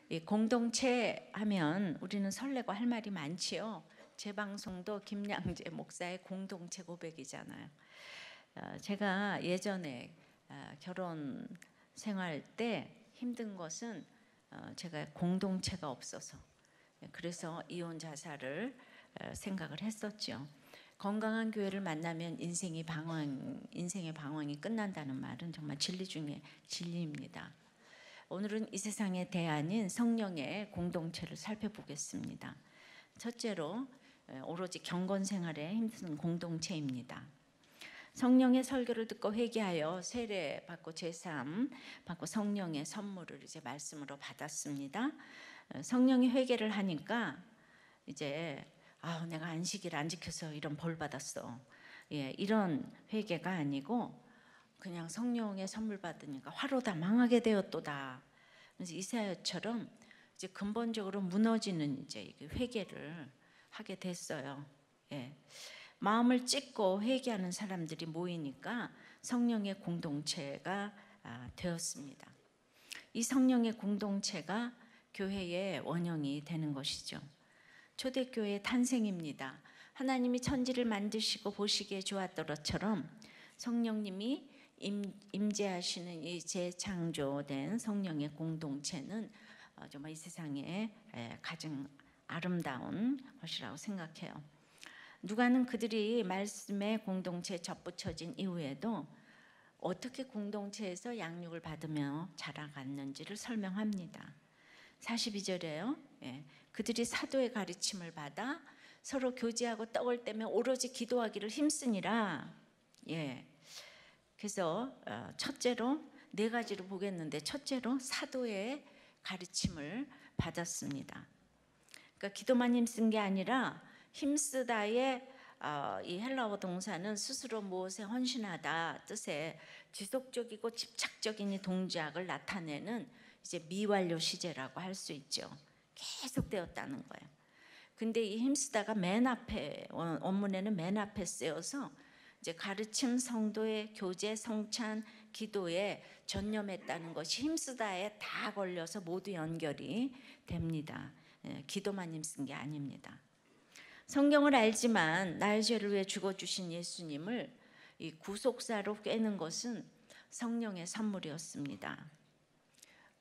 이 공동체 하면 우리는 설레고 할 말이 많지요. 제 방송도 김양재 목사의 공동체 고백이잖아요. 제가 예전에 결혼 생활 때 힘든 것은 제가 공동체가 없어서, 그래서 이혼 자살을 생각을 했었죠. 건강한 교회를 만나면 인생의 방황이 끝난다는 말은 정말 진리 중에 진리입니다. 오늘은 이 세상의 대안인 성령의 공동체를 살펴보겠습니다. 첫째로 오로지 경건 생활에 힘쓰는 공동체입니다. 성령의 설교를 듣고 회개하여 세례 받고 제삼 받고 성령의 선물을 이제 말씀으로 받았습니다. 성령의 회개를 하니까 이제 내가 안식일 안 지켜서 이런 벌 받았어. 이런 회개가 아니고 그냥 성령의 선물 받으니까 화로 다 망하게 되었도다. 그래서 이사야처럼 이제 근본적으로 무너지는 이제 회개를 하게 됐어요. 마음을 찢고 회개하는 사람들이 모이니까 성령의 공동체가 되었습니다. 이 성령의 공동체가 교회의 원형이 되는 것이죠. 초대교회의 탄생입니다. 하나님이 천지를 만드시고 보시기에 좋았더라처럼 성령님이 임재하시는 이 재창조된 성령의 공동체는 정말 이 세상에 가장 아름다운 것이라고 생각해요. 누가는 그들이 말씀의 공동체에 접붙여진 이후에도 어떻게 공동체에서 양육을 받으며 자라갔는지를 설명합니다. 42절에요. 그들이 사도의 가르침을 받아 서로 교제하고 떡을 떼며 오로지 기도하기를 힘쓰니라. 그래서 첫째로 네 가지로 보겠는데, 첫째로 사도의 가르침을 받았습니다. 그러니까 기도만 힘쓴 게 아니라 힘쓰다의 이 헬라어 동사는 스스로 무엇에 헌신하다 뜻의 지속적이고 집착적인 이 동작을 나타내는 이제 미완료 시제라고 할 수 있죠. 계속되었다는 거예요. 근데 이 힘쓰다가 맨 앞에, 원문에는 맨 앞에 쓰여서 이제 가르침, 성도의 교제, 성찬, 기도에 전념했다는 것이 힘쓰다에 다 걸려서 모두 연결이 됩니다. 기도만 힘쓴 게 아닙니다. 성경을 알지만 나의 죄를 위해 죽어주신 예수님을 이 구속사로 꿰는 것은 성령의 선물이었습니다.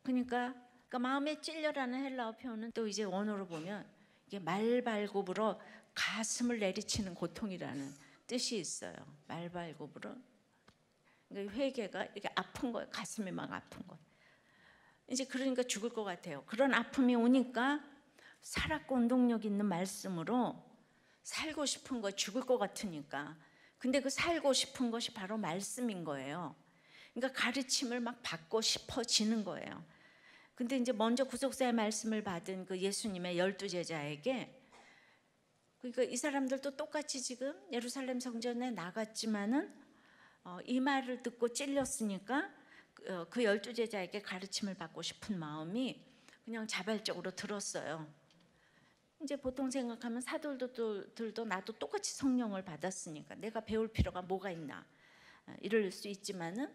그러니까 마음에 찔려라는 헬라어 표현은 또 이제 원어로 보면 이게 말발굽으로 가슴을 내리치는 고통이라는 뜻이 있어요. 말발굽으로. 그러니까 회개가 이렇게 아픈 거예요. 가슴이 막 아픈 거예요. 이제 그러니까 죽을 것 같아요. 그런 아픔이 오니까 살았고 운동력 있는 말씀으로 살고 싶은 거, 죽을 것 같으니까. 근데 그 살고 싶은 것이 바로 말씀인 거예요. 그러니까 가르침을 막 받고 싶어지는 거예요. 근데 이제 먼저 구속사의 말씀을 받은 그 예수님의 12제자에게, 그러니까 이 사람들도 똑같이 지금 예루살렘 성전에 나갔지만은 이 말을 듣고 찔렸으니까 그 12제자에게 가르침을 받고 싶은 마음이 그냥 자발적으로 들었어요. 이제 보통 생각하면 사도들도 나도 똑같이 성령을 받았으니까 내가 배울 필요가 뭐가 있나 이럴 수 있지만은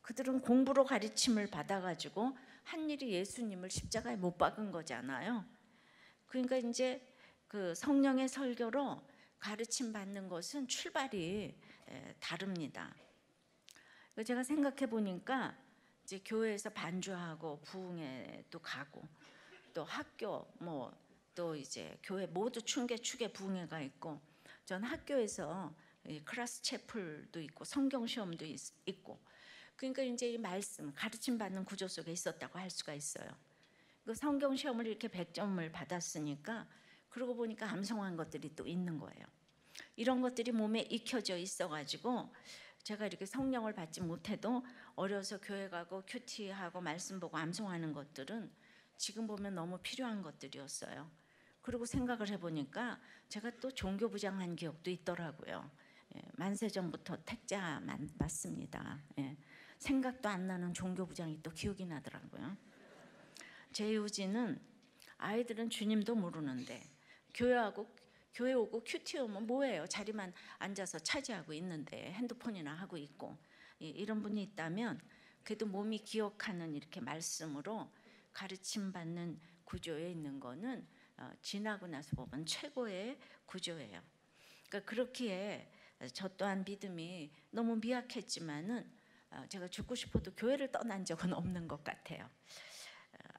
그들은 공부로 가르침을 받아가지고 한 일이 예수님을 십자가에 못 박은 거잖아요. 그러니까 이제 그 성령의 설교로 가르침 받는 것은 출발이 다릅니다. 제가 생각해 보니까 이제 교회에서 반주하고 부흥회도 가고 또 학교 또 이제 교회 모두 축에 부흥회가 있고, 전 학교에서 클래스 채플도 있고 성경 시험도 있고, 그러니까 이제 이 말씀 가르침 받는 구조 속에 있었다고 할 수가 있어요. 그 성경 시험을 이렇게 100점을 받았으니까 그러고 보니까 암송한 것들이 또 있는 거예요. 이런 것들이 몸에 익혀져 있어가지고 제가 이렇게 성령을 받지 못해도 어려서 교회 가고 큐티하고 말씀 보고 암송하는 것들은 지금 보면 너무 필요한 것들이었어요. 그리고 생각을 해보니까 제가 또 종교부장한 기억도 있더라고요. 만세전부터 택자 맞습니다. 생각도 안 나는 종교부장이 또 기억이 나더라고요. 제 요지는 아이들은 주님도 모르는데 교회 오고 큐티 오면 뭐예요? 자리만 앉아서 차지하고 있는데 핸드폰이나 하고 있고, 이런 분이 있다면 그래도 몸이 기억하는 이렇게 말씀으로 가르침 받는 구조에 있는 거는 지나고 나서 보면 최고의 구조예요. 그러니까 그렇기에 저 또한 믿음이 너무 미약했지만은 제가 죽고 싶어도 교회를 떠난 적은 없는 것 같아요.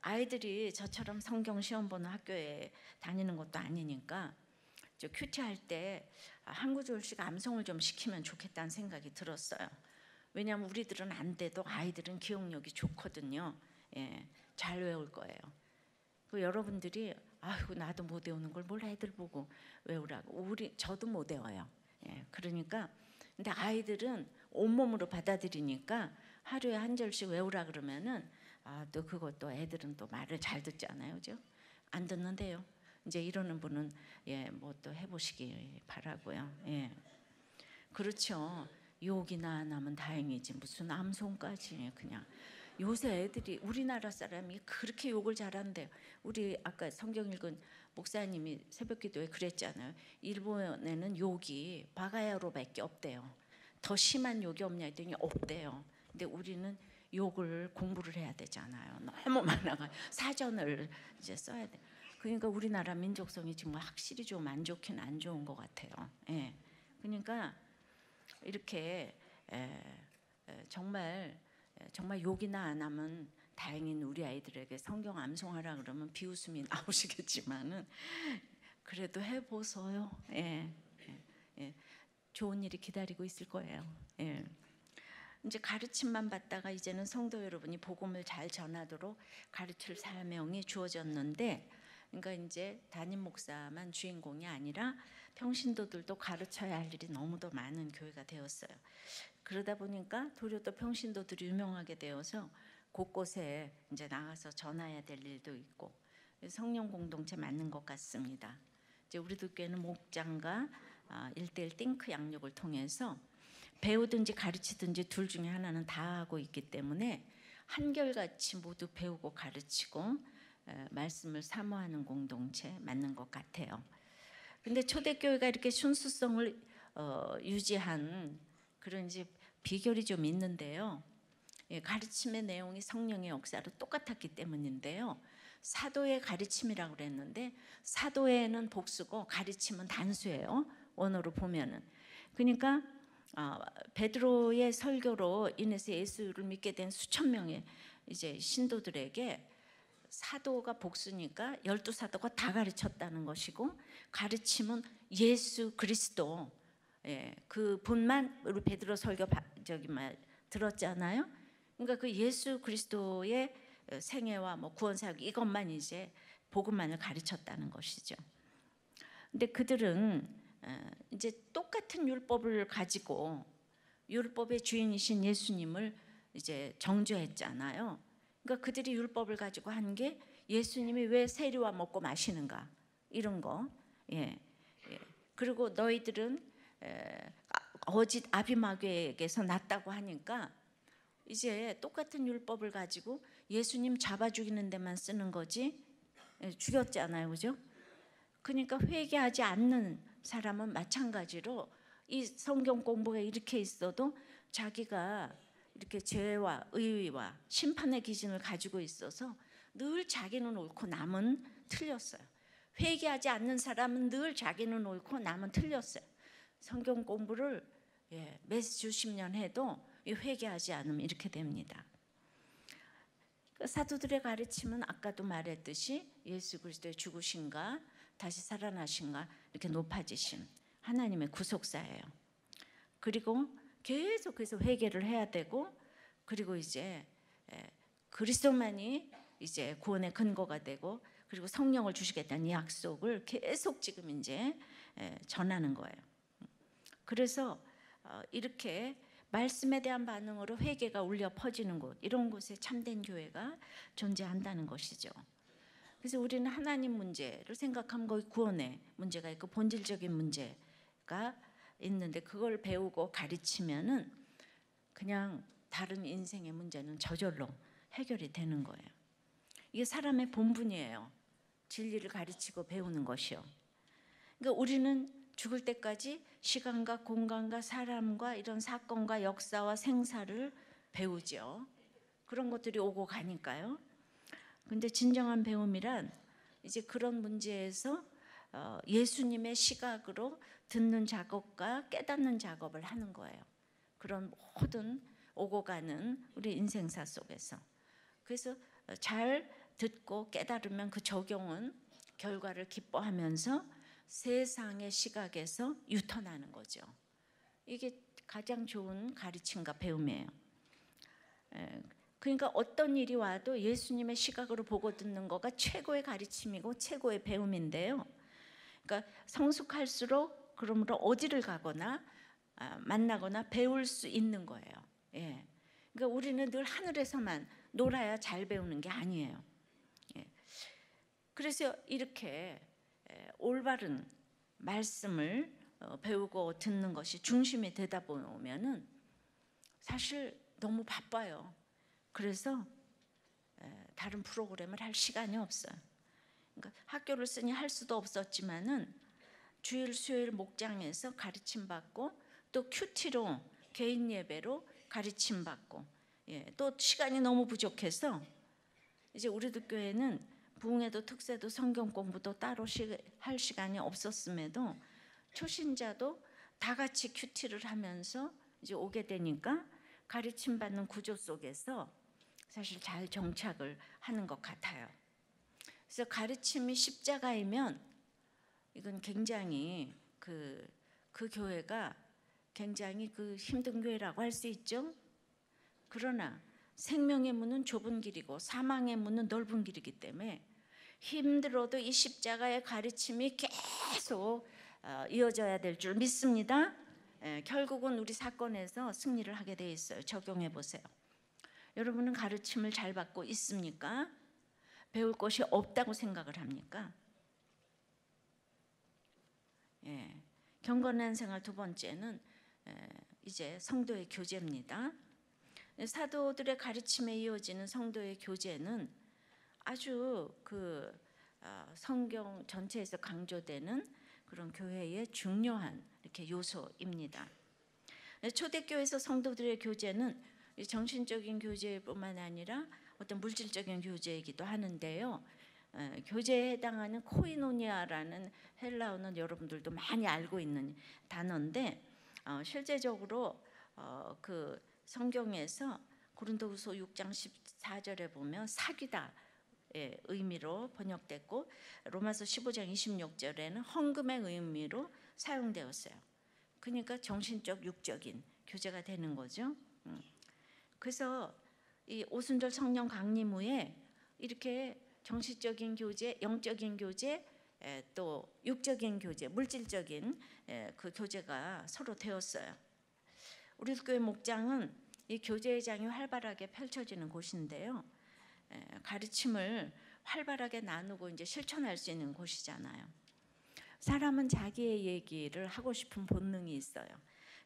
아이들이 저처럼 성경 시험 보는 학교에 다니는 것도 아니니까 저 큐티 할 때 한구조울 씨가 암송을 좀 시키면 좋겠다는 생각이 들었어요. 왜냐하면 우리들은 안 돼도 아이들은 기억력이 좋거든요. 예, 잘 외울 거예요. 그 여러분들이 아이고 나도 못 외우는 걸 뭘 애들 보고 외우라고. 저도 못 외워요. 예, 그러니까 근데 아이들은 온몸으로 받아들이니까 하루에 한 절씩 외우라 그러면은 또 그것도 애들은 또 말을 잘 듣잖아요, 그죠? 안 듣는데요. 이제 이러는 분은 뭐 또 해보시기 바라고요. 예, 그렇죠. 욕이나 안 하면 다행이지 무슨 암송까지 그냥. 요새 애들이 우리나라 사람이 그렇게 욕을 잘한대요. 우리 아까 성경 읽은 목사님이 새벽기도에 그랬잖아요. 일본에는 욕이 바가야로밖에 없대요. 더 심한 욕이 없냐 했더니 없대요. 근데 우리는 욕을 공부를 해야 되잖아요. 너무 많아가 사전을 이제 써야 돼. 그러니까 우리나라 민족성이 정말 확실히 좀 안 좋긴 안 좋은 것 같아요. 예. 그러니까 이렇게 정말 욕이나 안 하면 다행인 우리 아이들에게 성경 암송하라 그러면 비웃음이 나오시겠지만은 그래도 해보소요. 예. 좋은 일이 기다리고 있을 거예요. 예. 이제 가르침만 받다가 이제는 성도 여러분이 복음을 잘 전하도록 가르칠 사명이 주어졌는데, 그러니까 이제 담임 목사만 주인공이 아니라 평신도들도 가르쳐야 할 일이 너무도 많은 교회가 되었어요. 그러다 보니까 도리어 또 평신도들이 유명하게 되어서 곳곳에 이제 나가서 전해야 될 일도 있고 성령 공동체 맞는 것 같습니다. 이제 우리들 교회는 목장과 1:1 띵크 양육을 통해서 배우든지 가르치든지 둘 중에 하나는 다 하고 있기 때문에 한결같이 모두 배우고 가르치고 말씀을 사모하는 공동체 맞는 것 같아요. 근데 초대교회가 이렇게 순수성을 유지한 그런 이제 비결이 좀 있는데요. 가르침의 내용이 성령의 역사로 똑같았기 때문인데요. 사도의 가르침이라고 그랬는데 사도에는 복수고 가르침은 단수예요. 원어로 보면은. 그러니까 베드로의 설교로 인해서 예수를 믿게 된 수천 명의 이제 신도들에게 사도가 복수니까 12사도가 다 가르쳤다는 것이고, 가르침은 예수 그리스도 그 분만 우리 베드로 설교 들었잖아요. 그러니까 그 예수 그리스도의 생애와 뭐 구원 사역 이것만 이제 복음만을 가르쳤다는 것이죠. 근데 그들은 이제 똑같은 율법을 가지고 율법의 주인이신 예수님을 이제 정죄했잖아요. 그러니까 그들이 율법을 가지고 한 게 예수님이 왜 세리와 먹고 마시는가 이런 거. 그리고 너희들은 어짓 아비마귀에게서 났다고 하니까 이제 똑같은 율법을 가지고 예수님 잡아 죽이는 데만 쓰는 거지 죽였잖아요, 그죠? 그러니까 회개하지 않는 사람은 마찬가지로 이 성경 공부가 이렇게 있어도 자기가 이렇게 죄와 의와 심판의 기준을 가지고 있어서 늘 자기는 옳고 남은 틀렸어요. 회개하지 않는 사람은 늘 자기는 옳고 남은 틀렸어요. 성경 공부를 몇 수십 년 해도 회개하지 않으면 이렇게 됩니다. 사도들의 가르침은 아까도 말했듯이 예수 그리스도의 죽으심과 다시 살아나심과 이렇게 높아지심, 하나님의 구속사예요. 그리고 계속해서 회개를 해야 되고, 그리고 이제 그리스도만이 이제 구원의 근거가 되고, 그리고 성령을 주시겠다는 약속을 계속 지금 이제 전하는 거예요. 그래서 이렇게 말씀에 대한 반응으로 회개가 울려 퍼지는 곳, 이런 곳에 참된 교회가 존재한다는 것이죠. 그래서 우리는 하나님 문제를 생각하면 거기 구원의 문제가 있고 본질적인 문제가 있는데, 그걸 배우고 가르치면은 그냥 다른 인생의 문제는 저절로 해결이 되는 거예요. 이게 사람의 본분이에요. 진리를 가르치고 배우는 것이요. 그러니까 우리는 죽을 때까지 시간과 공간과 사람과 이런 사건과 역사와 생사를 배우죠. 그런 것들이 오고 가니까요. 근데 진정한 배움이란 이제 그런 문제에서 예수님의 시각으로 듣는 작업과 깨닫는 작업을 하는 거예요. 그런 모든 오고 가는 우리 인생사 속에서. 그래서 잘 듣고 깨달으면 그 적용은 결과를 기뻐하면서 세상의 시각에서 유턴하는 거죠. 이게 가장 좋은 가르침과 배움이에요. 그러니까 어떤 일이 와도 예수님의 시각으로 보고 듣는 거가 최고의 가르침이고 최고의 배움인데요. 그러니까 성숙할수록 그러므로 어디를 가거나 만나거나 배울 수 있는 거예요. 예. 그러니까 우리는 늘 하늘에서만 놀아야 잘 배우는 게 아니에요. 예. 그래서 이렇게 올바른 말씀을 배우고 듣는 것이 중심이 되다 보면은 사실 너무 바빠요. 그래서 다른 프로그램을 할 시간이 없어요. 그러니까 학교를 쓰니 할 수도 없었지만은 주일 수요일 목장에서 가르침 받고 또 큐티로 개인 예배로 가르침 받고 또 시간이 너무 부족해서 이제 우리들 교회는 부흥회도 특세도 성경 공부도 따로 할 시간이 없었음에도 초신자도 다 같이 큐티를 하면서 이제 오게 되니까 가르침 받는 구조 속에서 사실 잘 정착을 하는 것 같아요. 그래서 가르침이 십자가이면 이건 굉장히 그 교회가 굉장히 힘든 교회라고 할 수 있죠. 그러나 생명의 문은 좁은 길이고 사망의 문은 넓은 길이기 때문에 힘들어도 이 십자가의 가르침이 계속 이어져야 될 줄 믿습니다. 결국은 우리 사건에서 승리를 하게 돼 있어요. 적용해 보세요. 여러분은 가르침을 잘 받고 있습니까? 배울 것이 없다고 생각을 합니까? 경건한 생활 두 번째는 이제 성도의 교제입니다. 사도들의 가르침에 이어지는 성도의 교제는 아주 성경 전체에서 강조되는 그런 교회의 중요한 이렇게 요소입니다. 초대교회에서 성도들의 교제는 정신적인 교제뿐만 아니라 어떤 물질적인 교제이기도 하는데요. 교제에 해당하는 코이노니아라는 헬라어는 여러분들도 많이 알고 있는 단어인데 실제적으로 그 성경에서 고린도후서 6장 14절에 보면 사귀다 의미로 번역됐고 로마서 15장 26절에는 헌금의 의미로 사용되었어요. 그러니까 정신적 육적인 교제가 되는 거죠. 그래서 이 오순절 성령 강림 후에 이렇게 정신적인 교제, 영적인 교제, 또 육적인 교제, 물질적인 그 교제가 서로 되었어요. 우리 교회 목장은 이 교제의 장이 활발하게 펼쳐지는 곳인데요. 가르침을 활발하게 나누고 이제 실천할 수 있는 곳이잖아요. 사람은 자기의 얘기를 하고 싶은 본능이 있어요.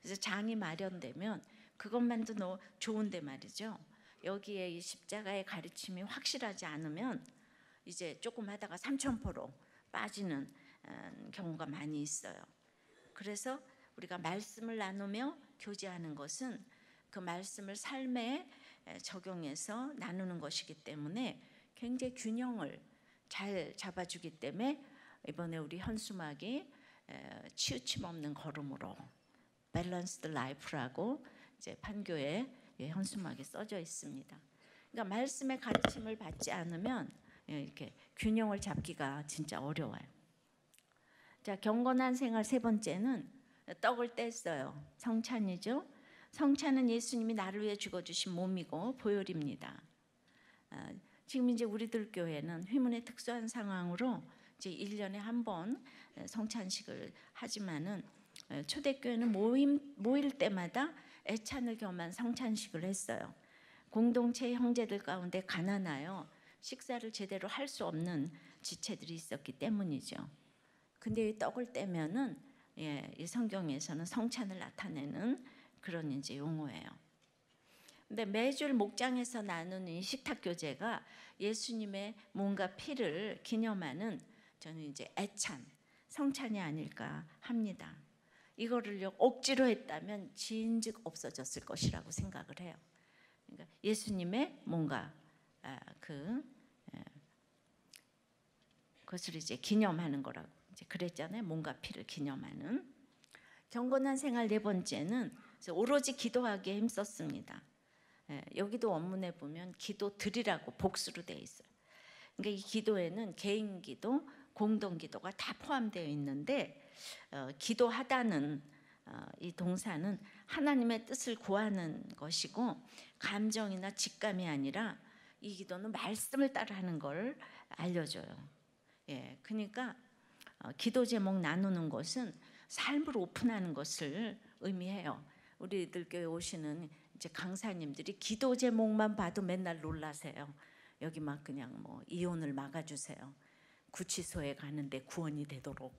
그래서 장이 마련되면 그것만도 너무 좋은데 말이죠. 여기에 이 십자가의 가르침이 확실하지 않으면 이제 조금 하다가 삼천포로 빠지는 경우가 많이 있어요. 그래서 우리가 말씀을 나누며 교제하는 것은 그 말씀을 삶에 적용해서 나누는 것이기 때문에 굉장히 균형을 잘 잡아주기 때문에 이번에 우리 현수막이 치우침 없는 걸음으로 밸런스드 라이프라고 이제 판교에 현수막이 써져 있습니다. 그러니까 말씀의 가르침을 받지 않으면 이렇게 균형을 잡기가 진짜 어려워요. 자, 경건한 생활 세 번째는 떡을 뗐어요. 성찬이죠. 성찬은 예수님이 나를 위해 죽어주신 몸이고 보혈입니다. 지금 이제 우리들 교회는 휘문의 특수한 상황으로 이제 1년에 한 번 성찬식을 하지만은 초대교회는 모일 때마다 애찬을 겸한 성찬식을 했어요. 공동체 형제들 가운데 가난하여 식사를 제대로 할 수 없는 지체들이 있었기 때문이죠. 근데 이 떡을 떼면은 이 성경에서는 성찬을 나타내는 그런 이제 용어예요. 근데 매주 목장에서 나누는 이 식탁 교제가 예수님의 몸과 피를 기념하는 저는 이제 애찬, 성찬이 아닐까 합니다. 이거를 억지로 했다면 진즉 없어졌을 것이라고 생각을 해요. 그러니까 예수님의 뭔가 그것을 이제 기념하는 거라고 이제 그랬잖아요. 몸과 피를 기념하는. 경건한 생활 네 번째는 오로지 기도하기에 힘썼습니다. 여기도 원문에 보면 기도드리라고 복수로 되어 있어요. 그러니까 이 기도에는 개인 기도, 공동 기도가 다 포함되어 있는데 기도하다는 이 동사는 하나님의 뜻을 구하는 것이고 감정이나 직감이 아니라 이 기도는 말씀을 따라하는 걸 알려줘요. 그러니까 기도 제목 나누는 것은 삶을 오픈하는 것을 의미해요. 우리들 교회 오시는 이제 강사님들이 기도 제목만 봐도 맨날 놀라세요. 여기 막 그냥 뭐 이혼을 막아주세요. 구치소에 가는데 구원이 되도록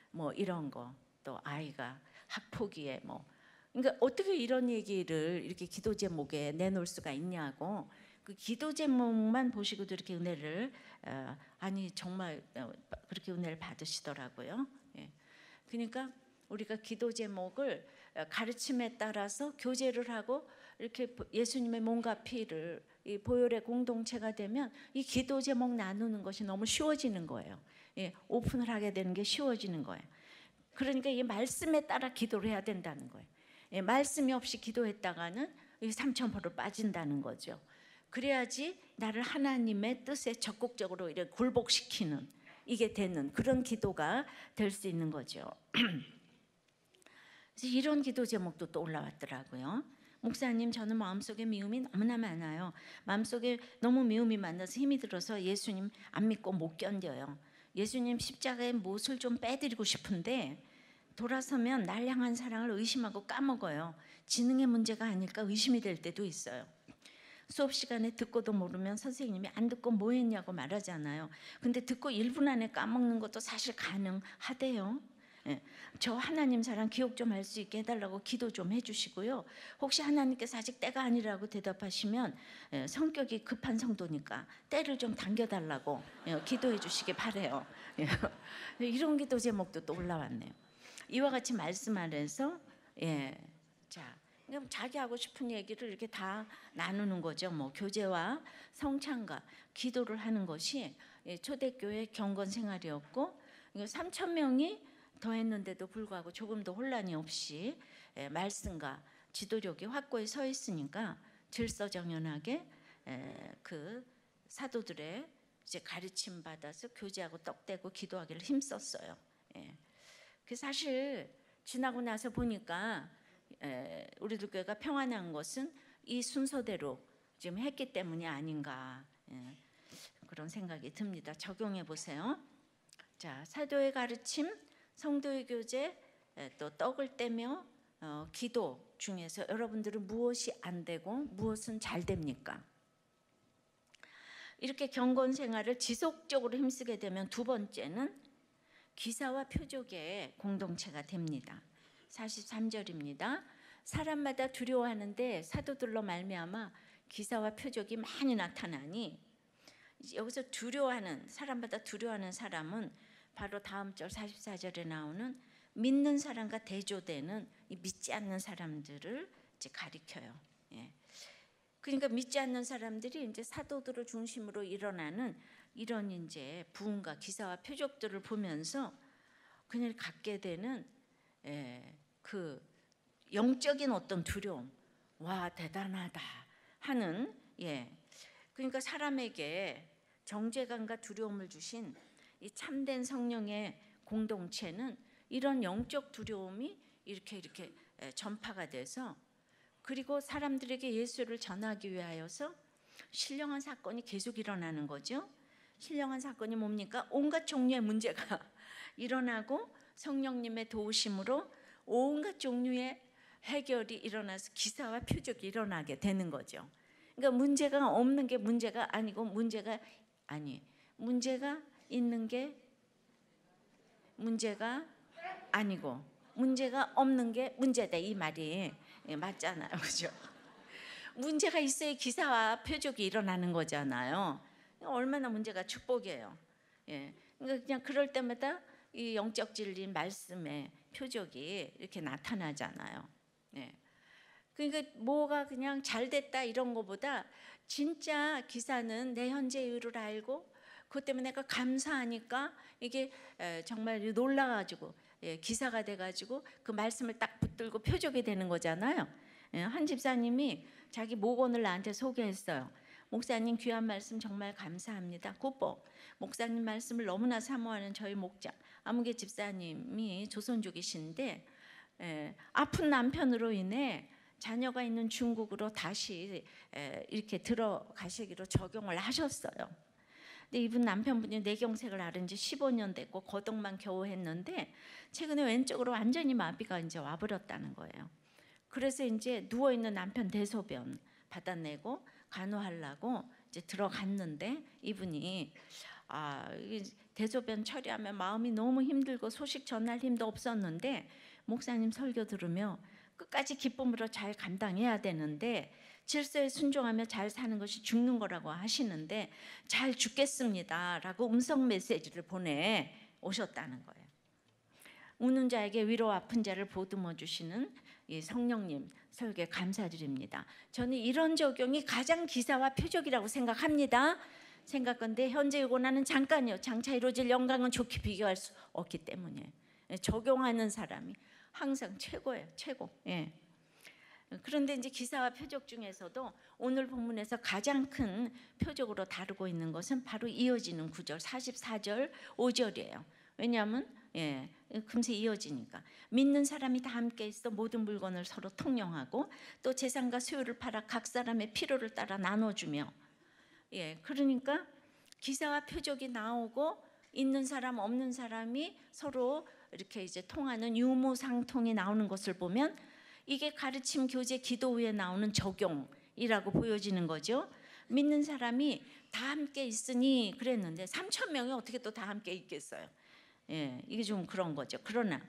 뭐 이런 거, 또 아이가 학폭위에 뭐, 그러니까 어떻게 이런 얘기를 이렇게 기도 제목에 내놓을 수가 있냐고. 그 기도 제목만 보시고도 이렇게 은혜를 아니 정말 그렇게 은혜를 받으시더라고요. 그러니까 우리가 기도 제목을 가르침에 따라서 교제를 하고 이렇게 예수님의 몸과 피를 이 보혈의 공동체가 되면 이 기도 제목 나누는 것이 너무 쉬워지는 거예요. 오픈을 하게 되는 게 쉬워지는 거예요. 그러니까 이 말씀에 따라 기도를 해야 된다는 거예요. 말씀이 없이 기도했다가는 삼천포로 빠진다는 거죠. 그래야지 나를 하나님의 뜻에 적극적으로 이렇게 굴복시키는 이게 되는 그런 기도가 될 수 있는 거죠. 이런 기도 제목도 또 올라왔더라고요. 목사님, 저는 마음속에 미움이 너무나 많아요. 마음속에 너무 미움이 많아서 힘이 들어서 예수님 안 믿고 못 견뎌요. 예수님 십자가의 못을 좀 빼드리고 싶은데 돌아서면 날 향한 사랑을 의심하고 까먹어요. 지능의 문제가 아닐까 의심이 될 때도 있어요. 수업 시간에 듣고도 모르면 선생님이 안 듣고 뭐 했냐고 말하잖아요. 근데 듣고 1분 안에 까먹는 것도 사실 가능하대요. 저 하나님 사랑 기억 좀 할 수 있게 해달라고 기도 좀 해주시고요. 혹시 하나님께서 아직 때가 아니라고 대답하시면 성격이 급한 성도니까 때를 좀 당겨달라고 기도해 주시기 바래요. 이런 기도 제목도 또 올라왔네요. 이와 같이 말씀 안에서 자, 그럼 자기 하고 싶은 얘기를 이렇게 다 나누는 거죠. 뭐 교제와 성찬과 기도를 하는 것이 초대교회 경건 생활이었고 3,000명이 더했는데도 불구하고 조금도 혼란이 없이 말씀과 지도력이 확고히 서 있으니까 질서정연하게 그 사도들의 이제 가르침 받아서 교제하고 떡대고 기도하기를 힘썼어요. 그 사실 지나고 나서 보니까 우리들 교회가 평안한 것은 이 순서대로 지금 했기 때문이 아닌가 그런 생각이 듭니다. 적용해 보세요. 자, 사도의 가르침, 성도의 교제, 또 떡을 떼며 기도 중에서 여러분들은 무엇이 안 되고 무엇은 잘 됩니까? 이렇게 경건 생활을 지속적으로 힘쓰게 되면 두 번째는 기사와 표적의 공동체가 됩니다. 43절입니다. 사람마다 두려워하는데 사도들로 말미암아 기사와 표적이 많이 나타나니, 여기서 두려워하는 사람마다 두려워하는 사람은 바로 다음 절 44절에 나오는 믿는 사람과 대조되는 이 믿지 않는 사람들을 이제 가리켜요. 그러니까 믿지 않는 사람들이 이제 사도들을 중심으로 일어나는 이런 이제 부흥과 기사와 표적들을 보면서 그냥 갖게 되는 그 영적인 어떤 두려움, 와 대단하다 하는 그러니까 사람에게 정죄감과 두려움을 주신 이 참된 성령의 공동체는 이런 영적 두려움이 이렇게 전파가 돼서, 그리고 사람들에게 예수를 전하기 위하여서 신령한 사건이 계속 일어나는 거죠. 신령한 사건이 뭡니까? 온갖 종류의 문제가 일어나고 성령님의 도우심으로 온갖 종류의 해결이 일어나서 기사와 표적이 일어나게 되는 거죠. 그러니까 문제가 없는 게 문제가 아니고 문제가 있는 게 문제가 아니고 문제가 없는 게 문제다, 이 말이 맞잖아요, 그죠? 문제가 있어야 기사와 표적이 일어나는 거잖아요. 얼마나 문제가 축복이에요. 그러니까 그냥 그럴 때마다 이 영적 진리 말씀의 표적이 이렇게 나타나잖아요. 그러니까 뭐가 그냥 잘 됐다 이런 거보다 진짜 기사는 내 현재 이유를 알고 그것 때문에 내가 감사하니까 이게 정말 놀라가지고 기사가 돼가지고 그 말씀을 딱 붙들고 표적이 되는 거잖아요. 한 집사님이 자기 목원을 나한테 소개했어요. 목사님 귀한 말씀 정말 감사합니다. 굿복. 목사님 말씀을 너무나 사모하는 저희 목장 아무개 집사님이 조선족이신데 아픈 남편으로 인해 자녀가 있는 중국으로 다시 이렇게 들어가시기로 적용을 하셨어요. 근데 이분 남편분이 뇌경색을 앓은 지 15년 됐고 거동만 겨우 했는데 최근에 왼쪽으로 완전히 마비가 이제 와버렸다는 거예요. 그래서 이제 누워 있는 남편 대소변 받아내고 간호하려고 이제 들어갔는데 이분이 대소변 처리하면 마음이 너무 힘들고 소식 전할 힘도 없었는데 목사님 설교 들으며 끝까지 기쁨으로 잘 감당해야 되는데 질서에 순종하며 잘 사는 것이 죽는 거라고 하시는데 잘 죽겠습니다 라고 음성 메시지를 보내 오셨다는 거예요. 우는 자에게 위로 아픈 자를 보듬어 주시는 이 성령님 설교에 감사드립니다. 저는 이런 적용이 가장 기사와 표적이라고 생각합니다. 생각건데 현재 요고나는 잠깐이요. 장차 이루어질 영광은 좋게 비교할 수 없기 때문에 적용하는 사람이 항상 최고예요. 최고. 그런데 이제 기사와 표적 중에서도 오늘 본문에서 가장 큰 표적으로 다루고 있는 것은 바로 이어지는 9절 44절 5절이에요. 왜냐하면 금세 이어지니까 믿는 사람이 다 함께 있어 모든 물건을 서로 통용하고 또 재산과 소유를 팔아 각 사람의 필요를 따라 나눠주며 그러니까 기사와 표적이 나오고 있는 사람 없는 사람이 서로 이렇게 이제 통하는 유무상통이 나오는 것을 보면 이게 가르침 교제 기도 후에 나오는 적용이라고 보여지는 거죠. 믿는 사람이 다 함께 있으니 그랬는데 3천 명이 어떻게 또 다 함께 있겠어요. 이게 좀 그런 거죠. 그러나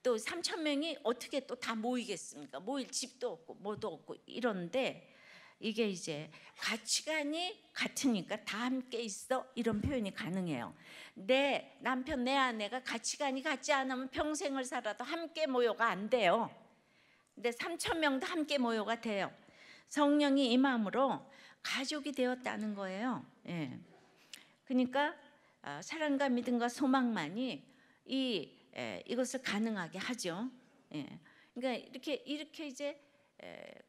또 3천 명이 어떻게 또 다 모이겠습니까? 모일 집도 없고 뭐도 없고 이런데 이게 이제 가치관이 같으니까 다 함께 있어 이런 표현이 가능해요. 내 남편 내 아내가 가치관이 같지 않으면 평생을 살아도 함께 모여가 안 돼요. 근데 3천 명도 함께 모여가 돼요. 성령이 임함으로 가족이 되었다는 거예요. 그러니까 사랑과 믿음과 소망만이 이것을 가능하게 하죠. 그러니까 이렇게 이제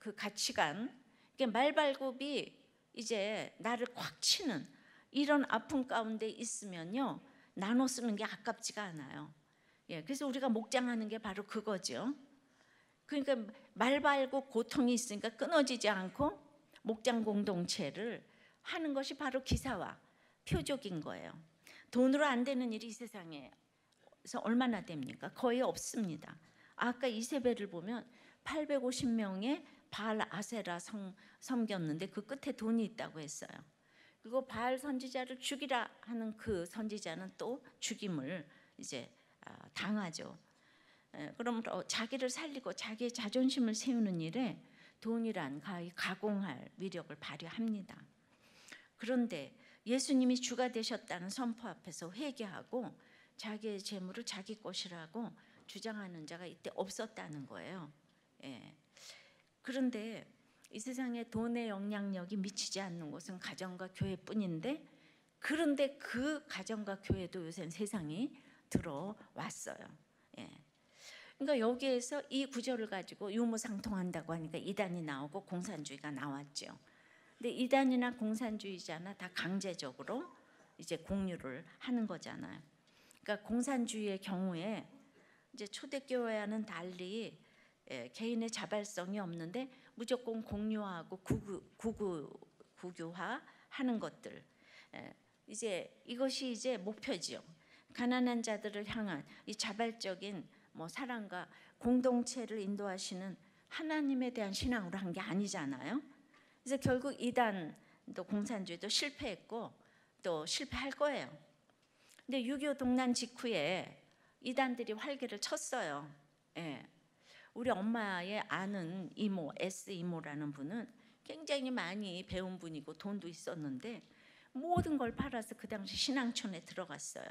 그 가치관, 말발굽이 이제 나를 꽉 치는 이런 아픔 가운데 있으면요 나눠 쓰는 게 아깝지가 않아요. 그래서 우리가 목장하는 게 바로 그거죠. 그러니까 말발굽 고통이 있으니까 끊어지지 않고 목장 공동체를 하는 것이 바로 기사와 표적인 거예요. 돈으로 안 되는 일이 이 세상에서 얼마나 됩니까? 거의 없습니다. 아까 이세벨을 보면 850명의 바알 아세라 섬겼는데 그 끝에 돈이 있다고 했어요. 그리고 바알 선지자를 죽이라 하는 그 선지자는 또 죽임을 이제 당하죠. 그러므로 자기를 살리고 자기의 자존심을 세우는 일에 돈이란 가공할 위력을 발휘합니다. 그런데 예수님이 주가 되셨다는 선포 앞에서 회개하고 자기의 재물을 자기 것이라고 주장하는 자가 이때 없었다는 거예요. 그런데 이 세상에 돈의 영향력이 미치지 않는 곳은 가정과 교회뿐인데 그런데 그 가정과 교회도 요새는 세상이 들어왔어요. 그러니까 여기에서 이 구절을 가지고 유무상통한다고 하니까 이단이 나오고 공산주의가 나왔죠. 근데 이단이나 공산주의자나 다 강제적으로 이제 공유를 하는 거잖아요. 그러니까 공산주의의 경우에 이제 초대교회와는 달리 개인의 자발성이 없는데 무조건 공유하고 국유화하는 것들, 이제 이것이 이제 목표지요. 가난한 자들을 향한 이 자발적인 사랑과 공동체를 인도하시는 하나님에 대한 신앙으로 한 게 아니잖아요. 그래서 결국 이단도 공산주의도 실패했고 또 실패할 거예요. 근데 6.25 동란 직후에 이단들이 활개를 쳤어요. 우리 엄마의 아는 이모, S 이모라는 분은 굉장히 많이 배운 분이고 돈도 있었는데 모든 걸 팔아서 그 당시 신앙촌에 들어갔어요.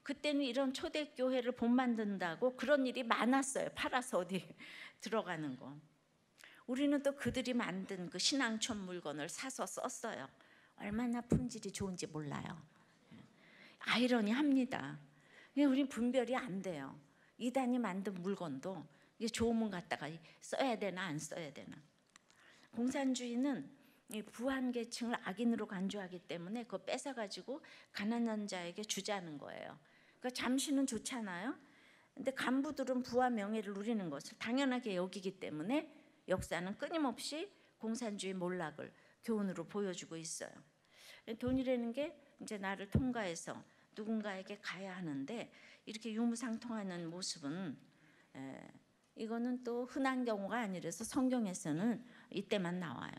그때는 이런 초대교회를 못 만든다고 그런 일이 많았어요. 팔아서 어디 들어가는 거. 우리는 또 그들이 만든 그 신앙촌 물건을 사서 썼어요. 얼마나 품질이 좋은지 몰라요. 아이러니합니다. 우린 분별이 안 돼요. 이단이 만든 물건도 이게 좋으면 갖다가 써야 되나 안 써야 되나. 공산주의는 이 부한 계층을 악인으로 간주하기 때문에 그거 뺏어가지고 가난한 자에게 주자는 거예요. 그러니까 잠시는 좋잖아요. 근데 간부들은 부와 명예를 누리는 것을 당연하게 여기기 때문에 역사는 끊임없이 공산주의 몰락을 교훈으로 보여주고 있어요. 돈이라는 게 이제 나를 통과해서 누군가에게 가야 하는데 이렇게 유무상통하는 모습은 이거는 또 흔한 경우가 아니라서 성경에서는 이때만 나와요.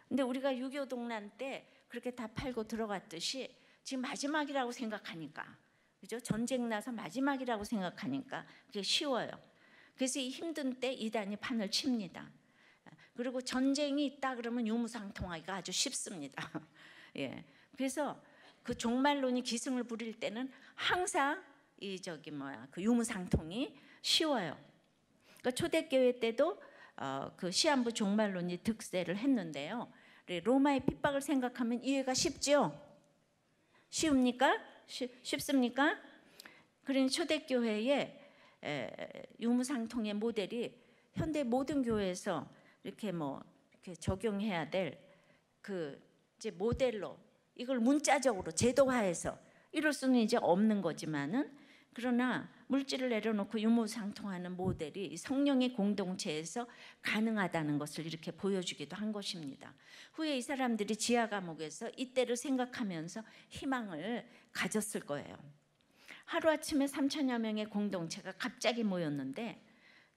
근데 우리가 6.25 동란 때 그렇게 다 팔고 들어갔듯이 지금 마지막이라고 생각하니까, 그죠? 전쟁 나서 마지막이라고 생각하니까 그게 쉬워요. 그래서 이 힘든 때 이단이 판을 칩니다. 그리고 전쟁이 있다 그러면 유무상통하기가 아주 쉽습니다. 예. 그래서 그 종말론이 기승을 부릴 때는 항상 그 유무상통이 쉬워요. 그러니까 초대교회 때도 그 시한부 종말론이 득세를 했는데요. 로마의 핍박을 생각하면 이해가 쉽죠? 쉬웁니까? 쉽습니까? 그러니 초대교회의 유무상통의 모델이 현대 모든 교회에서 이렇게 이렇게 적용해야 될 그 이제 모델로 이걸 문자적으로 제도화해서 이럴 수는 이제 없는 거지만은, 그러나 물질을 내려놓고 유무상통하는 모델이 성령의 공동체에서 가능하다는 것을 이렇게 보여주기도 한 것입니다. 후에 이 사람들이 지하 감옥에서 이때를 생각하면서 희망을 가졌을 거예요. 하루아침에 3천여 명의 공동체가 갑자기 모였는데,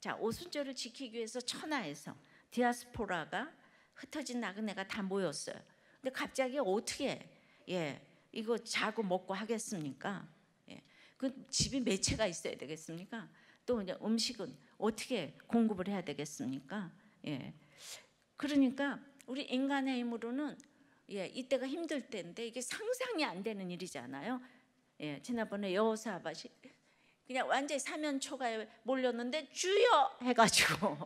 자, 오순절을 지키기 위해서 천하에서 디아스포라가 흩어진 나그네가 다 모였어요. 근데 갑자기 어떻게 이거 자고 먹고 하겠습니까? 그 집이 몇 채가 있어야 되겠습니까? 또 이제 음식은 어떻게 공급을 해야 되겠습니까? 그러니까 우리 인간의 힘으로는 이때가 힘들 때인데 이게 상상이 안 되는 일이잖아요. 지난번에 여호사밧이 그냥 완전히 사면초가에 몰렸는데 주여 해가지고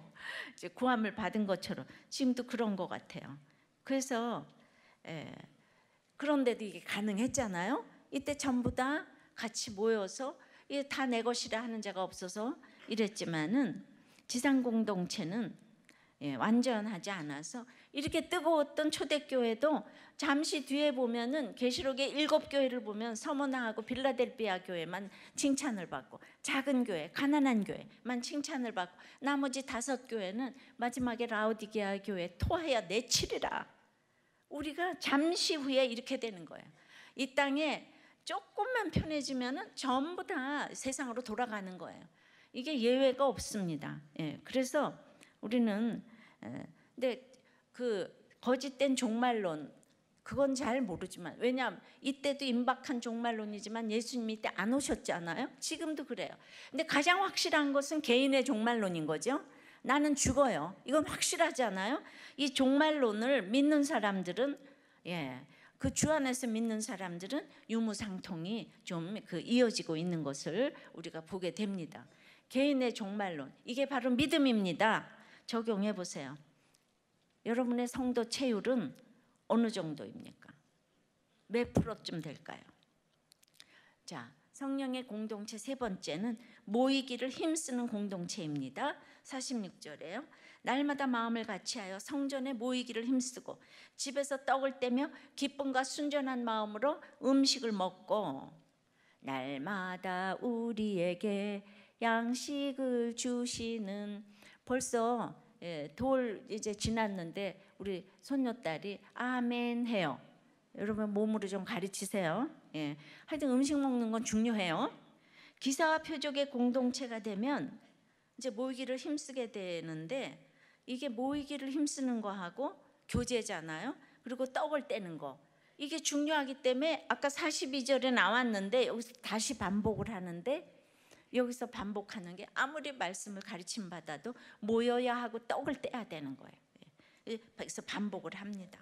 이제 구함을 받은 것처럼 지금도 그런 것 같아요. 그래서 그런데도 이게 가능했잖아요. 이때 전부 다 같이 모여서 이게 다 내 것이라 하는 자가 없어서 이랬지만은 지상 공동체는 완전하지 않아서 이렇게 뜨거웠던 초대교회도 잠시 뒤에 보면은 계시록의 7교회를 보면 서머나하고 빌라델비아 교회만 칭찬을 받고, 작은 교회, 가난한 교회만 칭찬을 받고, 나머지 5교회는 마지막에 라오디게아 교회 토하여 내치리라. 우리가 잠시 후에 이렇게 되는 거예요. 이 땅에 조금만 편해지면은 전부 다 세상으로 돌아가는 거예요. 이게 예외가 없습니다. 그래서 우리는 근데 그 거짓된 종말론, 그건 잘 모르지만, 왜냐하면 이때도 임박한 종말론이지만 예수님이 이때 안 오셨잖아요. 지금도 그래요. 근데 가장 확실한 것은 개인의 종말론인 거죠. 나는 죽어요. 이건 확실하잖아요. 이 종말론을 믿는 사람들은 그 주 안에서 믿는 사람들은 유무상통이 좀 이어지고 있는 것을 우리가 보게 됩니다. 개인의 종말론, 이게 바로 믿음입니다. 적용해 보세요. 여러분의 성도 체율은 어느 정도입니까? 몇 프로쯤 될까요? 자, 성령의 공동체 세 번째는 모이기를 힘쓰는 공동체입니다. 46절에요. 날마다 마음을 같이하여 성전에 모이기를 힘쓰고 집에서 떡을 떼며 기쁨과 순전한 마음으로 음식을 먹고, 날마다 우리에게 양식을 주시는, 벌써 돌 이제 지났는데 우리 손녀딸이 아멘 해요. 여러분 몸으로 좀 가르치세요. 하여튼 음식 먹는 건 중요해요. 기사와 표적의 공동체가 되면 이제 모이기를 힘쓰게 되는데, 이게 모이기를 힘쓰는 거하고 교제잖아요. 그리고 떡을 떼는 거, 이게 중요하기 때문에 아까 42절에 나왔는데 여기서 다시 반복을 하는데, 여기서 반복하는 게 아무리 말씀을 가르침 받아도 모여야 하고 떡을 떼야 되는 거예요. 그래서 반복을 합니다.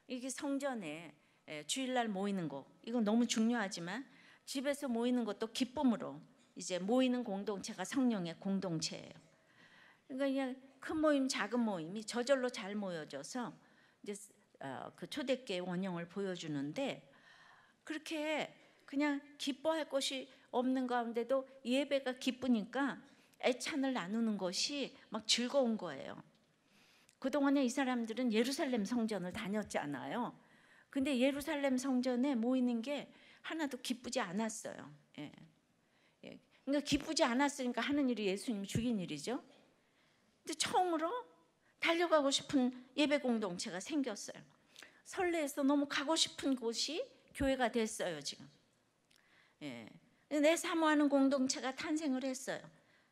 이게 성전에 주일날 모이는 거, 이건 너무 중요하지만 집에서 모이는 것도 기쁨으로 이제 모이는 공동체가 성령의 공동체예요. 그러니까 그냥 큰 모임, 작은 모임이 저절로 잘 모여져서 이제 그 초대교회 원형을 보여주는데, 그렇게 그냥 기뻐할 것이 없는 가운데도 예배가 기쁘니까 애찬을 나누는 것이 막 즐거운 거예요. 그동안에 이 사람들은 예루살렘 성전을 다녔잖아요. 근데 예루살렘 성전에 모이는 게 하나도 기쁘지 않았어요. 예. 예. 그러니까 기쁘지 않았으니까 하는 일이 예수님 죽인 일이죠. 근데 처음으로 달려가고 싶은 예배 공동체가 생겼어요. 설레서 너무 가고 싶은 곳이 교회가 됐어요, 지금. 예. 내 사모하는 공동체가 탄생을 했어요.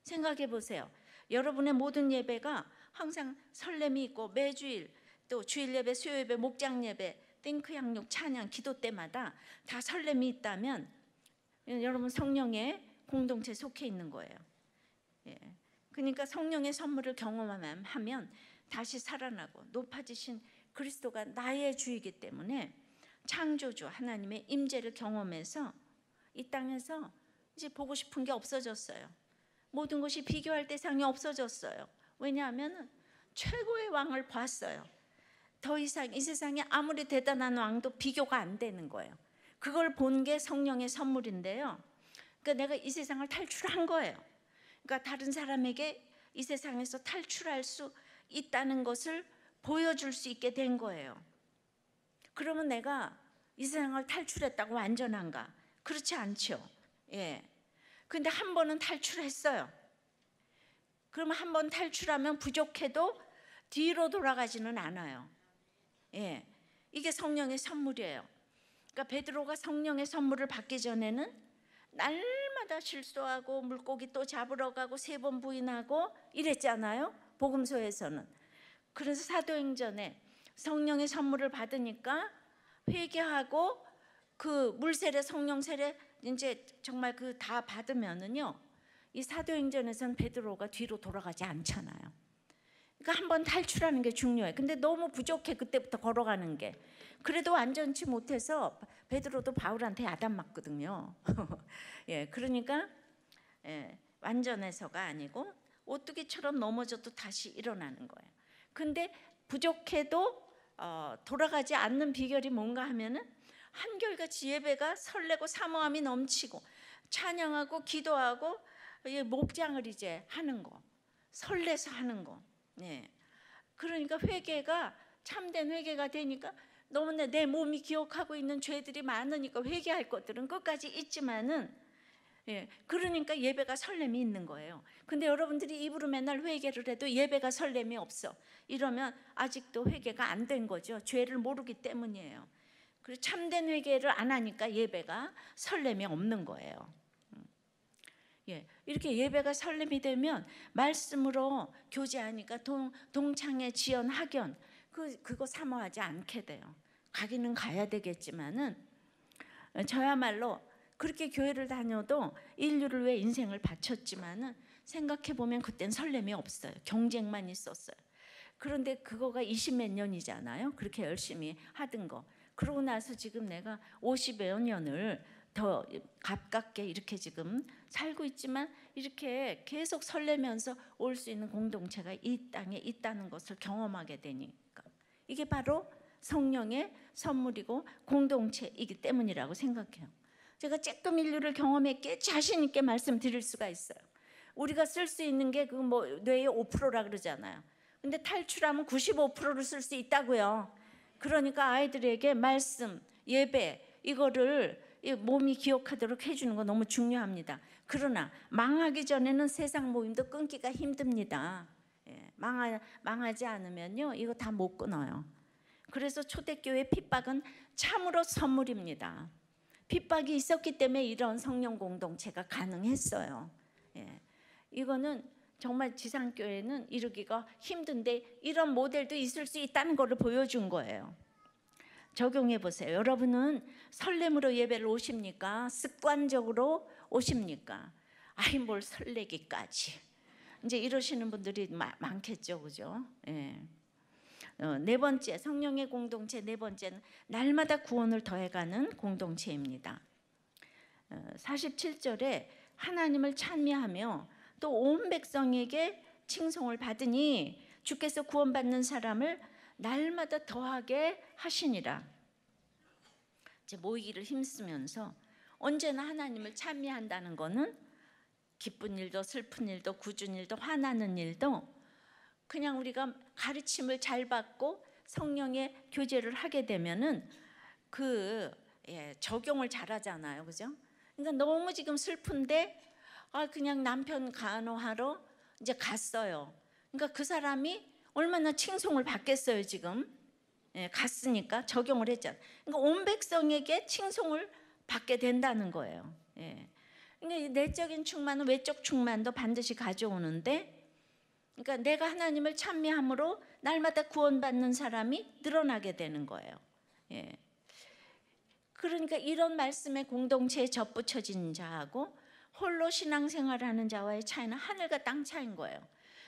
생각해 보세요. 여러분의 모든 예배가 항상 설렘이 있고 매주일 또 주일 예배, 수요 예배, 목장 예배, 띵크 양육, 찬양, 기도 때마다 다 설렘이 있다면 여러분 성령의 공동체에 속해 있는 거예요. 예. 그러니까 성령의 선물을 경험하면 다시 살아나고 높아지신 그리스도가 나의 주이기 때문에 창조주 하나님의 임재를 경험해서 이 땅에서 이제 보고 싶은 게 없어졌어요. 모든 것이 비교할 대상이 없어졌어요. 왜냐하면 최고의 왕을 봤어요. 더 이상 이 세상에 아무리 대단한 왕도 비교가 안 되는 거예요. 그걸 본 게 성령의 선물인데요. 그러니까 내가 이 세상을 탈출한 거예요. 그러니까 다른 사람에게 이 세상에서 탈출할 수 있다는 것을 보여줄 수 있게 된 거예요. 그러면 내가 이 세상을 탈출했다고 완전한가? 그렇지 않죠. 예. 근데 한 번은 탈출했어요. 그러면 한 번 탈출하면 부족해도 뒤로 돌아가지는 않아요. 예. 이게 성령의 선물이에요. 그러니까 베드로가 성령의 선물을 받기 전에는 날마다 실수하고 물고기 또 잡으러 가고 3번 부인하고 이랬잖아요. 복음서에서는. 그래서 사도행전에 성령의 선물을 받으니까 회개하고 그 물세례, 성령 세례 이제 정말 그 다 받으면은요, 이 사도행전에서는 베드로가 뒤로 돌아가지 않잖아요. 그러니까 한번 탈출하는 게 중요해. 근데 너무 부족해, 그때부터 걸어가는 게. 그래도 완전치 못해서 베드로도 바울한테 야단 맞거든요. 예, 그러니까 완전해서가 아니고 오뚜기처럼 넘어져도 다시 일어나는 거예요. 근데 부족해도 돌아가지 않는 비결이 뭔가 하면은 한결같이 예배가 설레고 사모함이 넘치고 찬양하고 기도하고 목장을 이제 하는 거, 설레서 하는 거. 예. 그러니까 회개가 참된 회개가 되니까 너무나 내 몸이 기억하고 있는 죄들이 많으니까 회개할 것들은 끝까지 있지만은, 예, 그러니까 예배가 설렘이 있는 거예요. 근데 여러분들이 입으로 맨날 회개를 해도 예배가 설렘이 없어. 이러면 아직도 회개가 안 된 거죠. 죄를 모르기 때문이에요. 그리고 참된 회개를 안 하니까 예배가 설렘이 없는 거예요. 예, 이렇게 예배가 설렘이 되면 말씀으로 교제하니까 동창회, 지연, 학연 그거 사모하지 않게 돼요. 가기는 가야 되겠지만은 저야말로 그렇게 교회를 다녀도 인류를 위해 인생을 바쳤지만은 생각해 보면 그땐 설렘이 없어요. 경쟁만 있었어요. 그런데 그거가 20몇 년이잖아요. 그렇게 열심히 하던 거. 그러고 나서 지금 내가 50여 년을 더 가깝게 이렇게 지금 살고 있지만 이렇게 계속 설레면서 올 수 있는 공동체가 이 땅에 있다는 것을 경험하게 되니까 이게 바로 성령의 선물이고 공동체이기 때문이라고 생각해요. 제가 조금 인류를 경험했기에 자신 있게 말씀드릴 수가 있어요. 우리가 쓸 수 있는 게 그 뭐 뇌의 5%라 그러잖아요. 근데 탈출하면 95%를 쓸 수 있다고요. 그러니까 아이들에게 말씀, 예배 이거를 몸이 기억하도록 해주는 거 너무 중요합니다. 그러나 망하기 전에는 세상 모임도 끊기가 힘듭니다. 예, 망하지 않으면요 이거 다 못 끊어요. 그래서 초대교회 핍박은 참으로 선물입니다. 핍박이 있었기 때문에 이런 성령 공동체가 가능했어요. 예, 이거는 정말 지상교회는 이루기가 힘든데 이런 모델도 있을 수 있다는 것을 보여준 거예요. 적용해 보세요. 여러분은 설렘으로 예배를 오십니까? 습관적으로 오십니까? 아이 뭘 설레기까지 이제 이러시는 분들이 많겠죠, 그죠? 예. 네 번째, 성령의 공동체 네 번째는 날마다 구원을 더해가는 공동체입니다. 47절에 하나님을 찬미하며 또 온 백성에게 칭송을 받으니 주께서 구원받는 사람을 날마다 더하게 하시니라. 이제 모이기를 힘쓰면서 언제나 하나님을 찬미한다는 거는 기쁜 일도 슬픈 일도 굳은 일도 화나는 일도 그냥 우리가 가르침을 잘 받고 성령의 교제를 하게 되면은 적용을 잘하잖아요, 그죠? 그러니까 너무 지금 슬픈데 그냥 남편 간호하러 이제 갔어요. 그러니까 그 사람이 얼마나 칭송을 받겠어요, 지금. 갔으니까 적용을 했잖아요. 그러니까 온 백성에게 칭송을 받게 된다는 거예요. 그러니까 이 내적인 충만은 외적 충만도 반드시 가져오는데, 그러니까 내가 하나님을 찬미함으로 날마다 구원받는 사람이 늘어나게 되는 거예요. 그러니까 이런 말씀에 공동체에 접붙여진 자하고 홀로 신앙생활하는 자와의 차이는 하늘과 땅 차이인 거예요.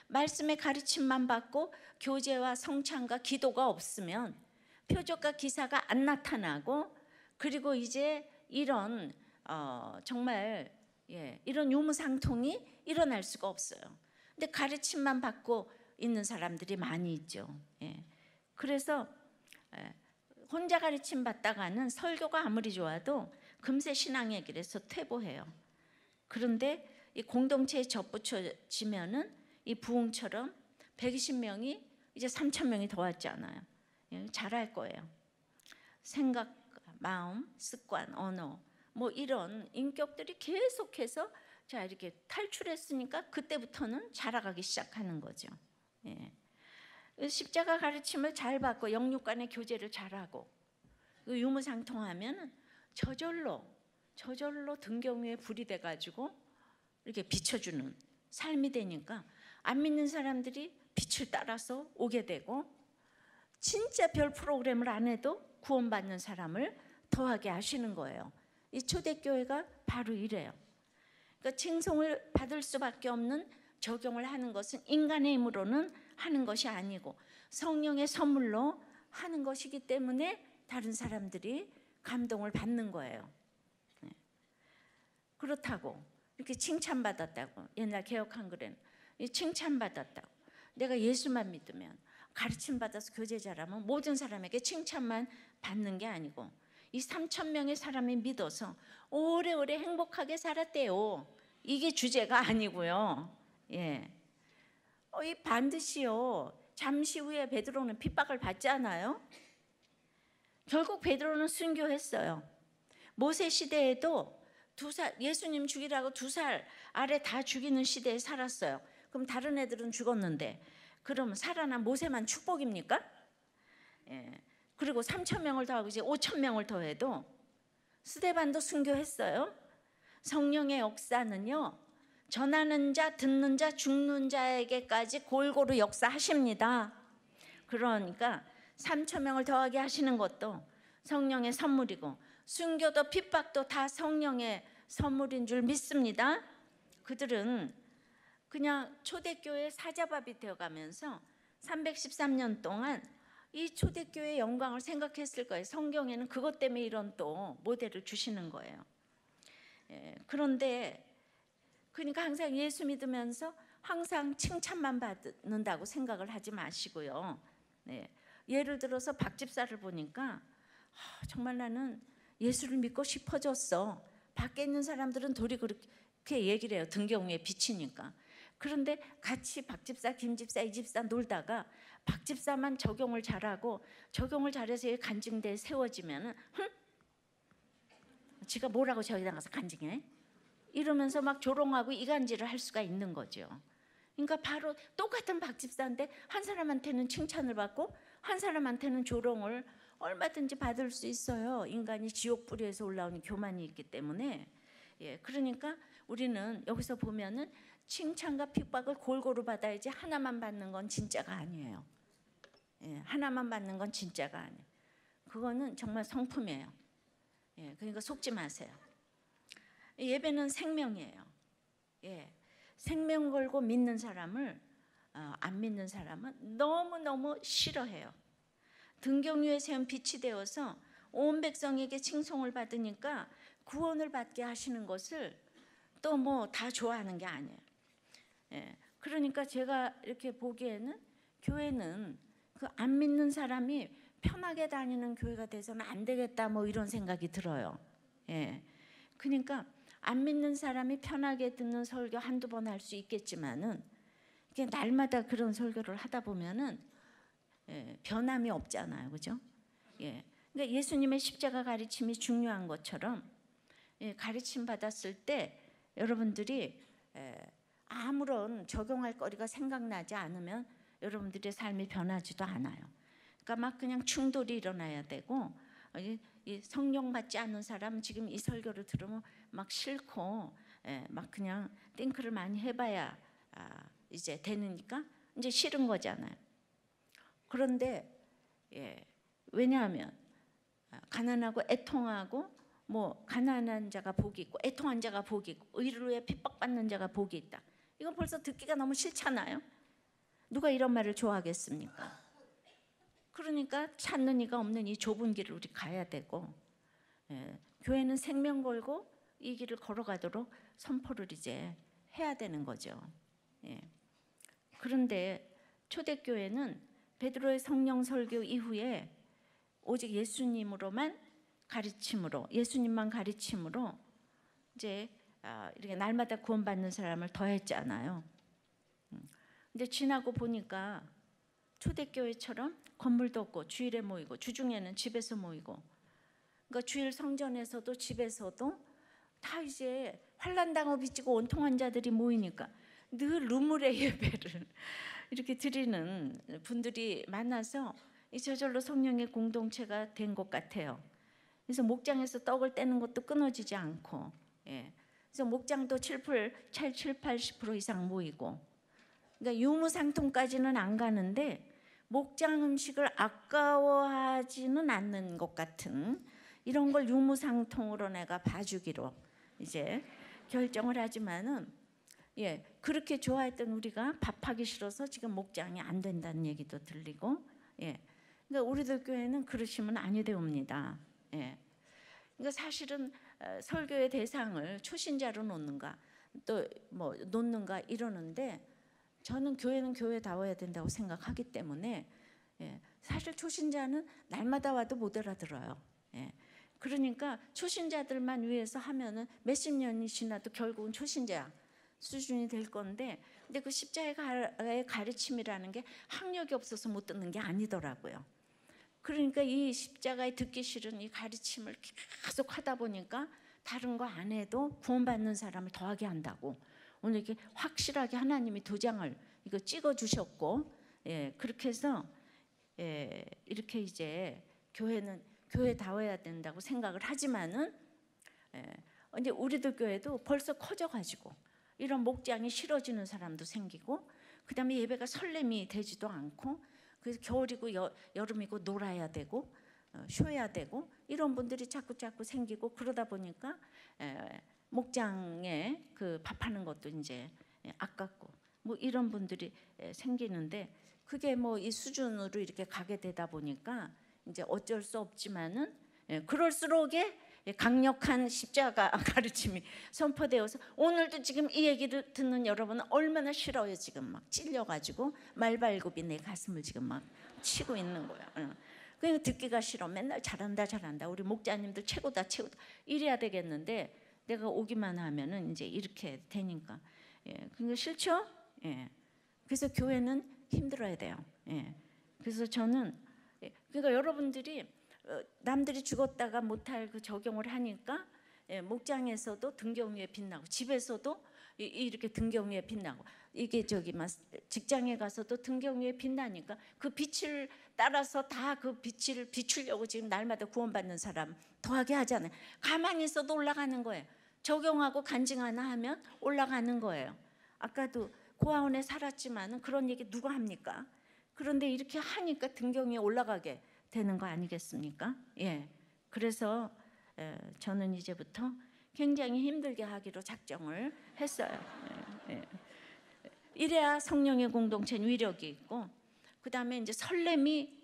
말씀의 가르침만 받고 교제와 성찬과 기도가 없으면 표적과 기사가 안 나타나고, 그리고 이제 이런 정말 이런 유무상통이 일어날 수가 없어요. 근데 가르침만 받고 있는 사람들이 많이 있죠. 그래서 혼자 가르침 받다가는 설교가 아무리 좋아도 금세 신앙의 길에서 퇴보해요. 그런데 이 공동체에 접붙여지면은 이 부흥처럼 120명이 이제 3,000명이 더 왔잖아요. 잘할 거예요. 생각, 마음, 습관, 언어 뭐 이런 인격들이 계속해서 자 이렇게 탈출했으니까 그때부터는 자라가기 시작하는 거죠. 십자가 가르침을 잘 받고 영육 간의 교제를 잘하고 유무상통하면 저절로 등경 위에 불이 돼가지고 이렇게 비춰주는 삶이 되니까 안 믿는 사람들이 빛을 따라서 오게 되고, 진짜 별 프로그램을 안 해도 구원받는 사람을 더하게 하시는 거예요. 이 초대교회가 바로 이래요. 그러니까 칭송을 받을 수밖에 없는 적용을 하는 것은 인간의 힘으로는 하는 것이 아니고 성령의 선물로 하는 것이기 때문에 다른 사람들이 감동을 받는 거예요. 그렇다고 이렇게 칭찬받았다고, 옛날 개혁 한글에는 칭찬받았다고, 내가 예수만 믿으면 가르침 받아서 교제 잘하면 모든 사람에게 칭찬만 받는 게 아니고 이 3,000명의 사람이 믿어서 오래오래 행복하게 살았대요. 이게 주제가 아니고요. 이 반드시요. 잠시 후에 베드로는 핍박을 받지 않아요? 결국 베드로는 순교했어요. 모세 시대에도 예수님 죽이라고 2살 아래 다 죽이는 시대에 살았어요. 그럼 다른 애들은 죽었는데 그럼 살아난 모세만 축복입니까? 그리고 3,000명을 더하고 이제 5,000명을 더해도 스데반도 순교했어요. 성령의 역사는요, 전하는 자, 듣는 자, 죽는 자에게까지 골고루 역사하십니다. 그러니까 3,000명을 더하게 하시는 것도 성령의 선물이고 순교도 핍박도 다 성령의 선물인 줄 믿습니다. 그들은 그냥 초대교회 사자밥이 되어가면서 313년 동안 이 초대교회의 영광을 생각했을 거예요. 성경에는 그것 때문에 이런 또 모델을 주시는 거예요. 그런데 그러니까 항상 예수 믿으면서 항상 칭찬만 받는다고 생각을 하지 마시고요. 예를 들어서 박 집사를 보니까 정말 나는 예수를 믿고 싶어졌어. 밖에 있는 사람들은 도리 그렇게 얘기를 해요. 등경 위에 비치니까. 그런데 같이 박 집사, 김 집사, 이 집사 놀다가 박 집사만 적용을 잘하고 적용을 잘해서 간증대에 세워지면은 지가 뭐라고 저기다 가서 간증해? 이러면서 막 조롱하고 이간질을 할 수가 있는 거죠. 그러니까 바로 똑같은 박 집사인데 한 사람한테는 칭찬을 받고 한 사람한테는 조롱을 얼마든지 받을 수 있어요. 인간이 지옥 뿌리에서 올라오는 교만이 있기 때문에. 그러니까 우리는 여기서 보면은 칭찬과 핍박을 골고루 받아야지 하나만 받는 건 진짜가 아니에요. 하나만 받는 건 진짜가 아니에요. 그거는 정말 성품이에요. 그러니까 속지 마세요. 예배는 생명이에요. 생명 걸고 믿는 사람을 안 믿는 사람은 너무너무 싫어해요. 등경 위에 세운 빛이 되어서 온 백성에게 칭송을 받으니까 구원을 받게 하시는 것을 또 뭐 다 좋아하는 게 아니에요. 그러니까 제가 이렇게 보기에는 교회는 그 안 믿는 사람이 편하게 다니는 교회가 돼서는 안 되겠다 뭐 이런 생각이 들어요. 예. 그러니까 안 믿는 사람이 편하게 듣는 설교 한두 번 할 수 있겠지만은 이게 날마다 그런 설교를 하다 보면은 변함이 없잖아요. 그죠? 예. 그러니까 예수님의 십자가 가르침이 중요한 것처럼 가르침 받았을 때 여러분들이 아무런 적용할 거리가 생각나지 않으면 여러분들의 삶이 변하지도 않아요. 그러니까 막 그냥 충돌이 일어나야 되고 이 성령 받지 않는 사람은 지금 이 설교를 들으면 막 싫고 막 그냥 띵크를 많이 해봐야 이제 되니까 이제 싫은 거잖아요. 그런데 왜냐하면 가난하고 애통하고 뭐 가난한 자가 복이 있고 애통한 자가 복이 있고 의를 위해 핍박받는 자가 복이 있다. 이건 벌써 듣기가 너무 싫잖아요. 누가 이런 말을 좋아하겠습니까? 그러니까 찾는 이가 없는 이 좁은 길을 우리 가야 되고 교회는 생명 걸고 이 길을 걸어가도록 선포를 이제 해야 되는 거죠. 그런데 초대교회는 베드로의 성령 설교 이후에 오직 예수님으로만 가르침으로 예수님만 가르침으로 이제 이렇게 날마다 구원받는 사람을 더했잖아요. 근데 지나고 보니까 초대교회처럼 건물도 없고 주일에 모이고 주중에는 집에서 모이고 그러니까 주일 성전에서도 집에서도 다 이제 환난당하고 빚지고 원통한 자들이 모이니까 늘 루물의 예배를 이렇게 드리는 분들이 많아서 저절로 성령의 공동체가 된 것 같아요. 그래서 목장에서 떡을 떼는 것도 끊어지지 않고 그래서 목장도 7, 80% 이상 모이고 그러니까 유무상통까지는 안 가는데 목장 음식을 아까워하지는 않는 것 같은 이런 걸 유무상통으로 내가 봐주기로 이제 결정을 하지만은 그렇게 좋아했던 우리가 밥하기 싫어서 지금 목장이 안 된다는 얘기도 들리고 그러니까 우리들 교회는 그러시면 아니 되옵니다. 그러니까 사실은 설교의 대상을 초신자로 놓는가 또 뭐 놓는가 이러는데 저는 교회는 교회다워야 된다고 생각하기 때문에 사실 초신자는 날마다 와도 못 알아들어요. 그러니까 초신자들만 위해서 하면은 몇십 년이 지나도 결국은 초신자 수준이 될 건데 근데 그 십자가의 가르침이라는 게 학력이 없어서 못 듣는 게 아니더라고요. 그러니까 이 십자가의 듣기 싫은 이 가르침을 계속 하다 보니까 다른 거 안 해도 구원받는 사람을 더하게 한다고 오늘 이렇게 확실하게 하나님이 도장을 이거 찍어 주셨고 그렇게 해서 이렇게 이제 교회는 교회다워야 된다고 생각을 하지만은 이제 우리들 교회도 벌써 커져가지고 이런 목장이 싫어지는 사람도 생기고 그다음에 예배가 설렘이 되지도 않고 그래서 겨울이고 여름이고 놀아야 되고 쉬어야 되고 이런 분들이 자꾸 생기고 그러다 보니까 목장에 그 밥하는 것도 이제 아깝고 뭐 이런 분들이 생기는데 그게 뭐 이 수준으로 이렇게 가게 되다 보니까 이제 어쩔 수 없지만은 그럴수록에 강력한 십자가 가르침이 선포되어서 오늘도 지금 이 얘기를 듣는 여러분은 얼마나 싫어요. 지금 막 찔려가지고 말발굽이 내 가슴을 지금 막 치고 있는 거야. 그러니까 듣기가 싫어. 맨날 잘한다 우리 목자님들 최고다 이래야 되겠는데 내가 오기만 하면은 이제 이렇게 되니까 그러니까 싫죠? 그래서 교회는 힘들어야 돼요. 그래서 저는 그러니까 여러분들이 남들이 죽었다가 못할 그 적용을 하니까 목장에서도 등경 위에 빛나고 집에서도 이렇게 등경 위에 빛나고 이게 저기 막 직장에 가서도 등경 위에 빛나니까 그 빛을 따라서 다 그 빛을 비추려고 지금 날마다 구원받는 사람 더하게 하잖아요. 가만히 있어도 올라가는 거예요. 적용하고 간증 하나 하면 올라가는 거예요. 아까도 고아원에 살았지만은 그런 얘기 누가 합니까? 그런데 이렇게 하니까 등경 위에 올라가게 되는 거 아니겠습니까? 그래서 저는 이제부터 굉장히 힘들게 하기로 작정을 했어요. 이래야 성령의 공동체는 위력이 있고 그 다음에 이제 설렘이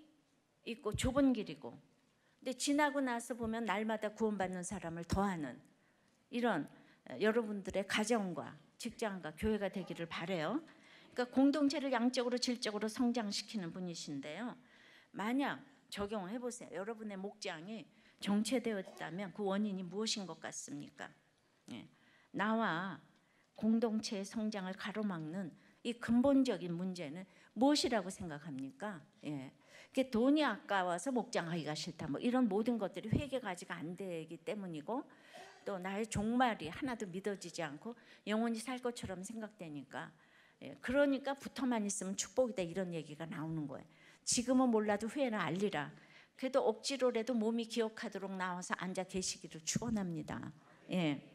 있고 좁은 길이고 근데 지나고 나서 보면 날마다 구원받는 사람을 더하는 이런 여러분들의 가정과 직장과 교회가 되기를 바라요. 그러니까 공동체를 양적으로 질적으로 성장시키는 분이신데요. 만약 적용해 보세요. 여러분의 목장이 정체되었다면 그 원인이 무엇인 것 같습니까? 예. 나와 공동체의 성장을 가로막는 이 근본적인 문제는 무엇이라고 생각합니까? 예. 그게 돈이 아까워서 목장하기가 싫다, 뭐 이런 모든 것들이 회개가지가 안 되기 때문이고, 또 나의 종말이 하나도 믿어지지 않고 영원히 살 것처럼 생각되니까, 예. 그러니까 붙어만 있으면 축복이다, 이런 얘기가 나오는 거예요. 지금은 몰라도 후에는 알리라. 그래도 억지로라도 몸이 기억하도록 나와서 앉아 계시기를 축원합니다. 예.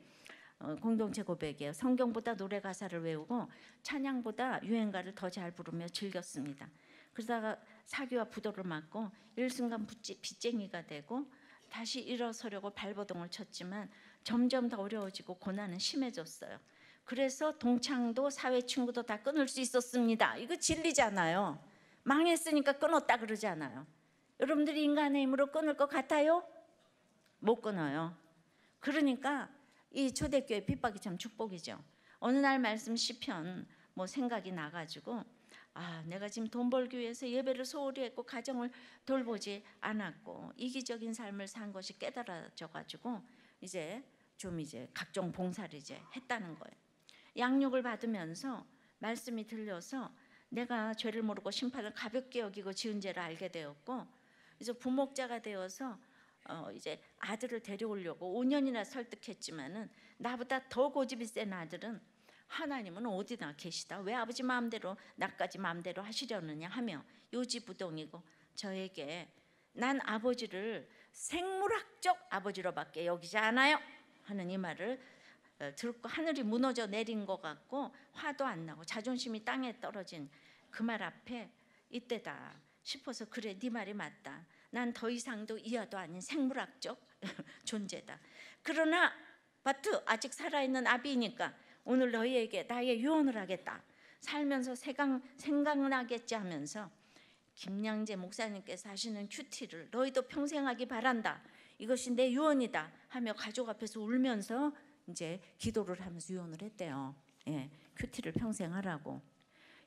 공동체 고백이에요. 성경보다 노래 가사를 외우고 찬양보다 유행가를 더 잘 부르며 즐겼습니다. 그러다가 사기와 부도를 맞고 일순간 빚쟁이가 되고 다시 일어서려고 발버둥을 쳤지만 점점 더 어려워지고 고난은 심해졌어요. 그래서 동창도 사회 친구도 다 끊을 수 있었습니다. 이거 진리잖아요. 망했으니까 끊었다 그러잖아요. 여러분들이 인간의 힘으로 끊을 것 같아요? 못 끊어요. 그러니까 이 초대교회 핍박이 참 축복이죠. 어느 날 말씀 시편 뭐 생각이 나가지고, 내가 지금 돈 벌기 위해서 예배를 소홀히 했고 가정을 돌보지 않았고 이기적인 삶을 산 것이 깨달아져가지고 이제 각종 봉사를 이제 했다는 거예요. 양육을 받으면서 말씀이 들려서 내가 죄를 모르고 심판을 가볍게 여기고 지은 죄를 알게 되었고, 이제 부목자가 되어서 이제 아들을 데려오려고 5년이나 설득했지만은 나보다 더 고집이 센 아들은 하나님은 어디나 계시다, 왜 아버지 마음대로 나까지 마음대로 하시려느냐 하며 요지부동이고 저에게 난 아버지를 생물학적 아버지로밖에 여기지 않아요 하는 이 말을 듣고 하늘이 무너져 내린 것 같고 화도 안 나고 자존심이 땅에 떨어진 그 말 앞에 이때다 싶어서, 그래 네 말이 맞다. 난 더 이상도 이하도 아닌 생물학적 존재다. 그러나 바트 아직 살아있는 아비니까 오늘 너희에게 나의 유언을 하겠다. 살면서 생각나겠지 하면서 김양재 목사님께서 하시는 큐티를 너희도 평생 하기 바란다. 이것이 내 유언이다 하며 가족 앞에서 울면서 이제 기도를 하면서 유언을 했대요. 예, 큐티를 평생 하라고.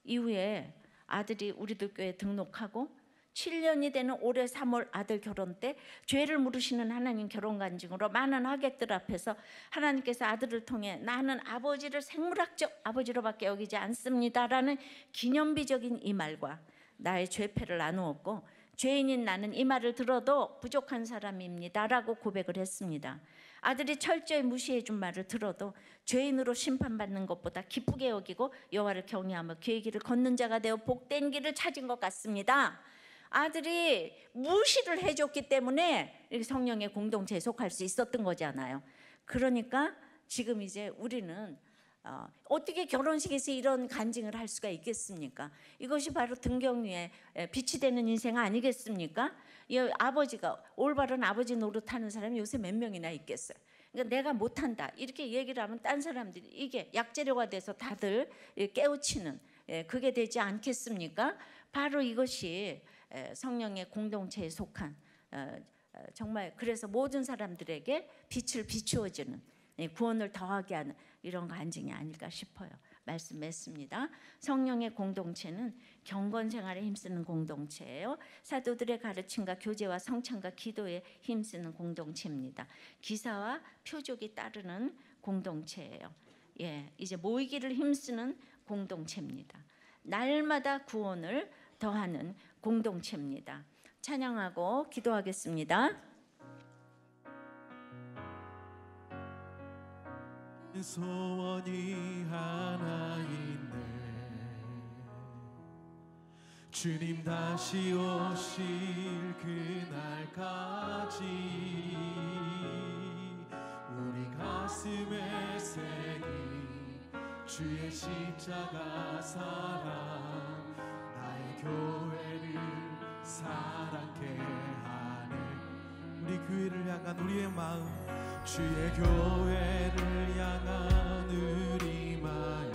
이후에 아들이 우리들 교회에 등록하고 7년이 되는 올해 3월 아들 결혼 때 죄를 물으시는 하나님 결혼 간증으로 많은 하객들 앞에서 하나님께서 아들을 통해 나는 아버지를 생물학적 아버지로밖에 여기지 않습니다라는 기념비적인 이 말과 나의 죄패를 나누었고, 죄인인 나는 이 말을 들어도 부족한 사람입니다라고 고백을 했습니다. 아들이 철저히 무시해 준 말을 들어도 죄인으로 심판받는 것보다 기쁘게 여기고 여호와를 경외하며 그의 길을 걷는 자가 되어 복된 길을 찾은 것 같습니다. 아들이 무시를 해줬기 때문에 성령의 공동체에 속할 수 있었던 거잖아요. 그러니까 지금 이제 우리는 어떻게 결혼식에서 이런 간증을 할 수가 있겠습니까? 이것이 바로 등경 위에 빛이 되는 인생 아니겠습니까? 이 아버지가 올바른 아버지 노릇하는 사람이 요새 몇 명이나 있겠어요. 그러니까 내가 못한다 이렇게 얘기를 하면 딴 사람들이 이게 약재료가 돼서 다들 깨우치는, 그게 되지 않겠습니까? 바로 이것이 성령의 공동체에 속한, 정말 그래서 모든 사람들에게 빛을 비추어주는, 구원을 더하게 하는 이런 간증이 아닐까 싶어요. 말씀 맺습니다. 성령의 공동체는 경건 생활에 힘쓰는 공동체예요. 사도들의 가르침과 교제와 성찬과 기도에 힘쓰는 공동체입니다. 기사와 표적이 따르는 공동체예요. 이제 모이기를 힘쓰는 공동체입니다. 날마다 구원을 더하는 공동체입니다. 찬양하고 기도하겠습니다. 소원이 하나 있네. 주님 다시 오실 그날까지 우리 가슴에 새긴 주의 십자가 사랑 나의 교회를 사랑케 하네. 우리 교회를 향한 우리의 마음, 주의 교회를 향한 우리 마음,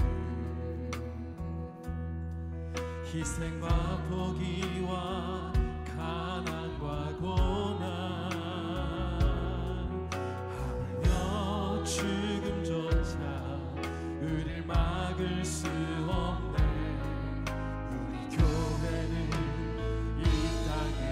희생과 포기와 가난과 고난 하물며 죽음조차 우릴 막을 수 없네. 우리 교회를 이 땅에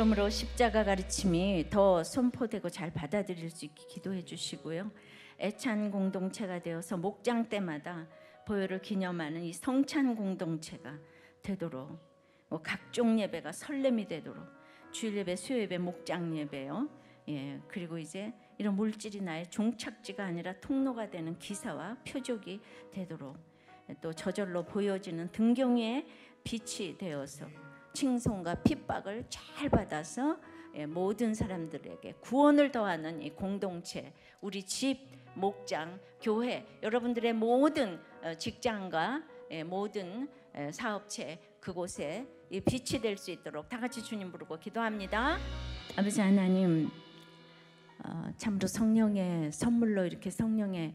그러므로 십자가 가르침이 더 선포되고 잘 받아들일 수 있게 기도해 주시고요. 애찬 공동체가 되어서 목장 때마다 보혈을 기념하는 이 성찬 공동체가 되도록, 각종 예배가 설렘이 되도록, 주일 예배, 수요 예배, 목장 예배요. 그리고 이제 이런 물질이 나의 종착지가 아니라 통로가 되는 기사와 표적이 되도록, 또 저절로 보여지는 등경의 빛이 되어서 칭송과 핍박을 잘 받아서 모든 사람들에게 구원을 더하는 이 공동체, 우리 집, 목장, 교회, 여러분들의 모든 직장과 모든 사업체 그곳에 이 빛이 될 수 있도록 다 같이 주님 부르고 기도합니다. 아버지 하나님, 참으로 성령의 선물로 이렇게 성령의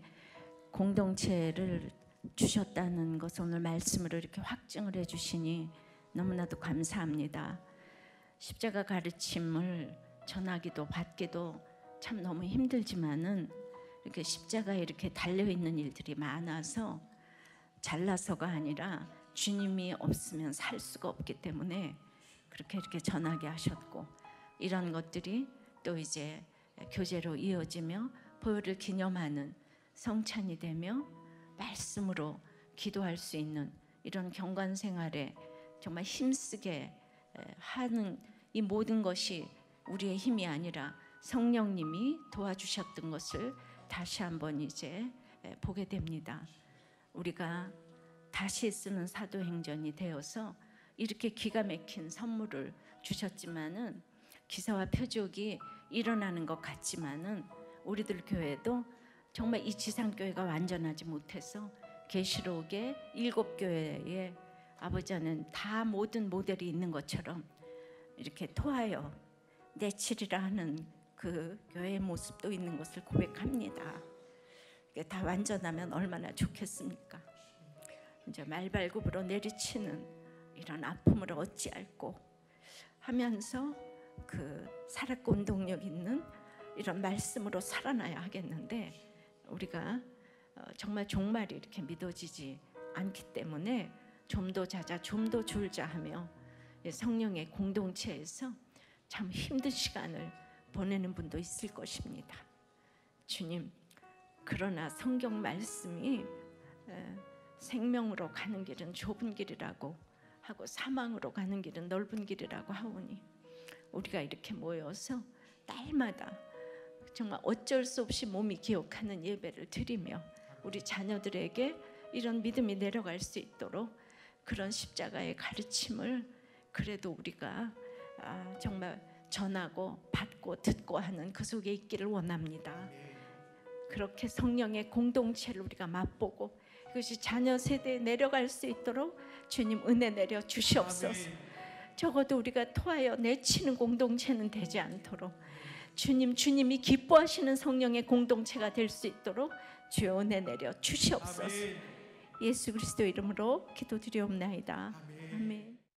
공동체를 주셨다는 것을 오늘 말씀으로 이렇게 확증을 해주시니 너무나도 감사합니다. 십자가 가르침을 전하기도 받기도 참 너무 힘들지만은 이렇게 십자가에 이렇게 달려있는 일들이 많아서 잘나서가 아니라 주님이 없으면 살 수가 없기 때문에 그렇게 이렇게 전하게 하셨고, 이런 것들이 또 이제 교제로 이어지며 보혈을 기념하는 성찬이 되며 말씀으로 기도할 수 있는 이런 경관 생활에 정말 힘쓰게 하는 이 모든 것이 우리의 힘이 아니라 성령님이 도와주셨던 것을 다시 한번 이제 보게 됩니다. 우리가 다시 쓰는 사도행전이 되어서 이렇게 기가 막힌 선물을 주셨지만은 기사와 표적이 일어나는 것 같지만은 우리들 교회도 정말 이 지상교회가 완전하지 못해서 계시록의 7교회에 아버지는 다 모든 모델이 있는 것처럼 이렇게 토하여 내치리라 하는 그 교회의 모습도 있는 것을 고백합니다. 이게 다 완전하면 얼마나 좋겠습니까? 이제 말발굽으로 내리치는 이런 아픔을 어찌할꼬 하면서 그 살았고 운동력 있는 이런 말씀으로 살아나야 하겠는데, 우리가 정말 종말이 이렇게 믿어지지 않기 때문에 좀 더 자자 좀 더 졸자 하며 성령의 공동체에서 참 힘든 시간을 보내는 분도 있을 것입니다. 주님, 그러나 성경 말씀이 생명으로 가는 길은 좁은 길이라고 하고 사망으로 가는 길은 넓은 길이라고 하오니, 우리가 이렇게 모여서 날마다 정말 어쩔 수 없이 몸이 기억하는 예배를 드리며 우리 자녀들에게 이런 믿음이 내려갈 수 있도록 그런 십자가의 가르침을 그래도 우리가 정말 전하고 받고 듣고 하는 그 속에 있기를 원합니다. 그렇게 성령의 공동체를 우리가 맛보고 그것이 자녀 세대에 내려갈 수 있도록 주님 은혜 내려 주시옵소서. 적어도 우리가 토하여 내치는 공동체는 되지 않도록 주님이 기뻐하시는 성령의 공동체가 될 수 있도록 주여 은혜 내려 주시옵소서. 예수 그리스도 이름으로 기도드리옵나이다. 아멘.